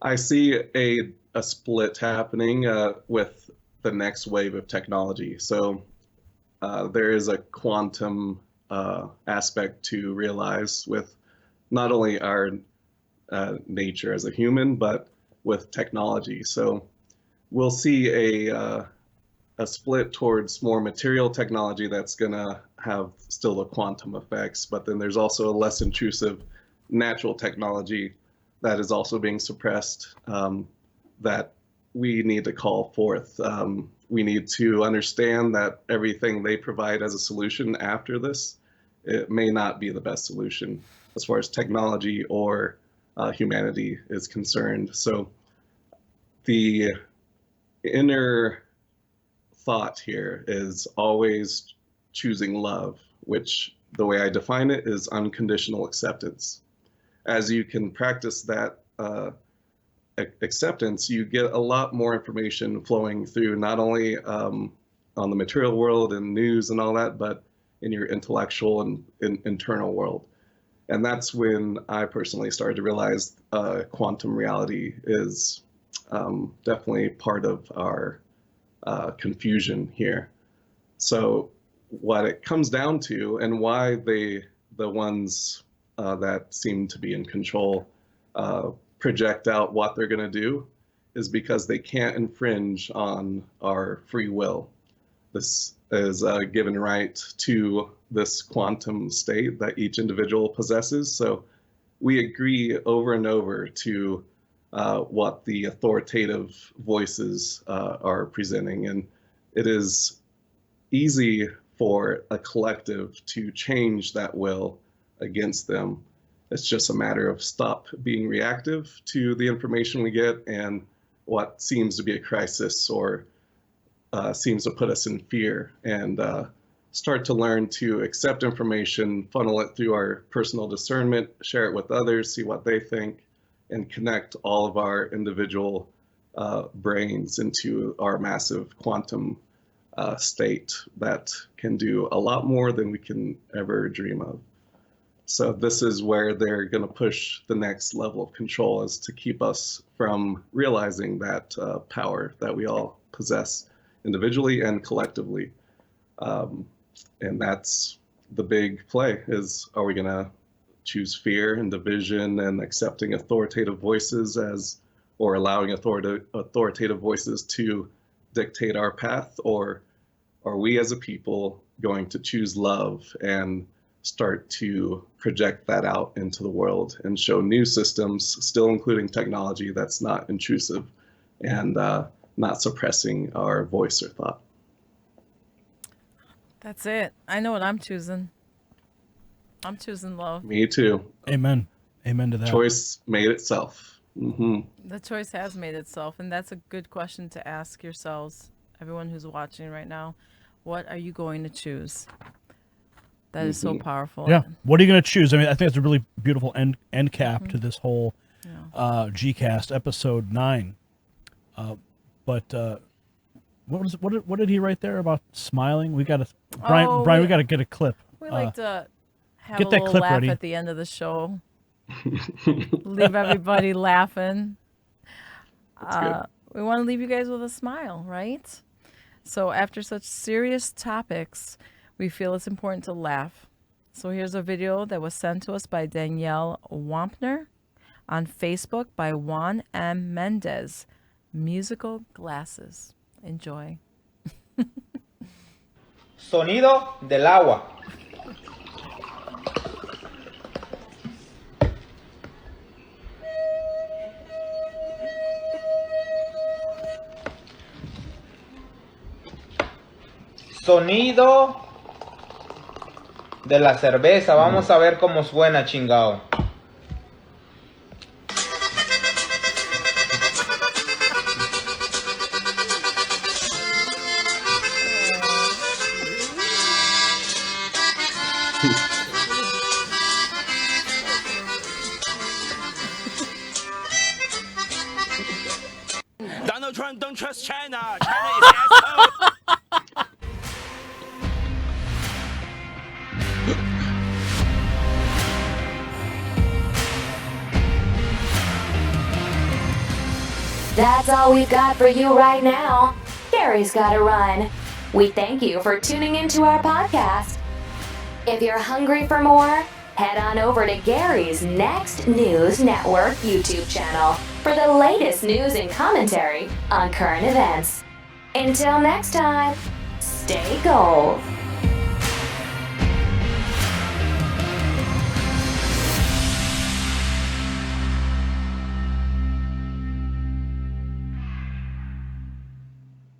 I see a split happening with the next wave of technology. So there is a quantum aspect to realize with not only our nature as a human, but with technology. So we'll see a split towards more material technology that's going to have still the quantum effects, but then there's also a less intrusive natural technology that is also being suppressed that we need to call forth. We need to understand that everything they provide as a solution after this, it may not be the best solution as far as technology or humanity is concerned. So the inner thought here is always choosing love, which the way I define it is unconditional acceptance. As you can practice that acceptance, you get a lot more information flowing through, not only on the material world and news and all that, but in your intellectual and internal world. And that's when I personally started to realize quantum reality is definitely part of our confusion here. So what it comes down to, and why the ones that seem to be in control project out what they're going to do, is because they can't infringe on our free will. This is a given right to this quantum state that each individual possesses. So we agree over and over to what the authoritative voices are presenting. And it is easy for a collective to change that will against them. It's just a matter of stop being reactive to the information we get and what seems to be a crisis or seems to put us in fear, and start to learn to accept information, funnel it through our personal discernment, share it with others, see what they think, and connect all of our individual brains into our massive quantum state that can do a lot more than we can ever dream of. So this is where they're going to push the next level of control, is to keep us from realizing that power that we all possess individually and collectively. And that's the big play, is, are we going to choose fear and division and accepting authoritative voices or allowing authoritative voices to dictate our path? Or are we as a people going to choose love and start to project that out into the world and show new systems, still including technology, that's not intrusive and not suppressing our voice or thought? That's it. I know what I'm choosing. I'm choosing love. Me too. Amen. Amen to that. Choice made itself. Mm-hmm. The choice has made itself, and that's a good question to ask yourselves, everyone who's watching right now. What are you going to choose? That is so powerful. Yeah. What are you going to choose? I mean, I think it's a really beautiful end cap to this whole GCast episode 9. But what did he write there about smiling? We got to Brian. Oh, Brian, we- we got to get a clip. We like to have get a that little clip laugh ready. at the end of the show. Leave everybody laughing. We want to leave you guys with a smile, right? So after such serious topics, we feel it's important to laugh. So here's a video that was sent to us by Danielle Wampner on Facebook by Juan M. Mendez. Musical glasses. Enjoy. Sonido del agua. Sonido de la cerveza. Vamos a ver cómo suena, chingado. Donald Trump don't trust China. China is asshole. That's all we've got for you right now. Gary's gotta run. We thank you for tuning into our podcast. If you're hungry for more, head on over to Gary's Next News Network YouTube channel for the latest news and commentary on current events. Until next time, stay gold.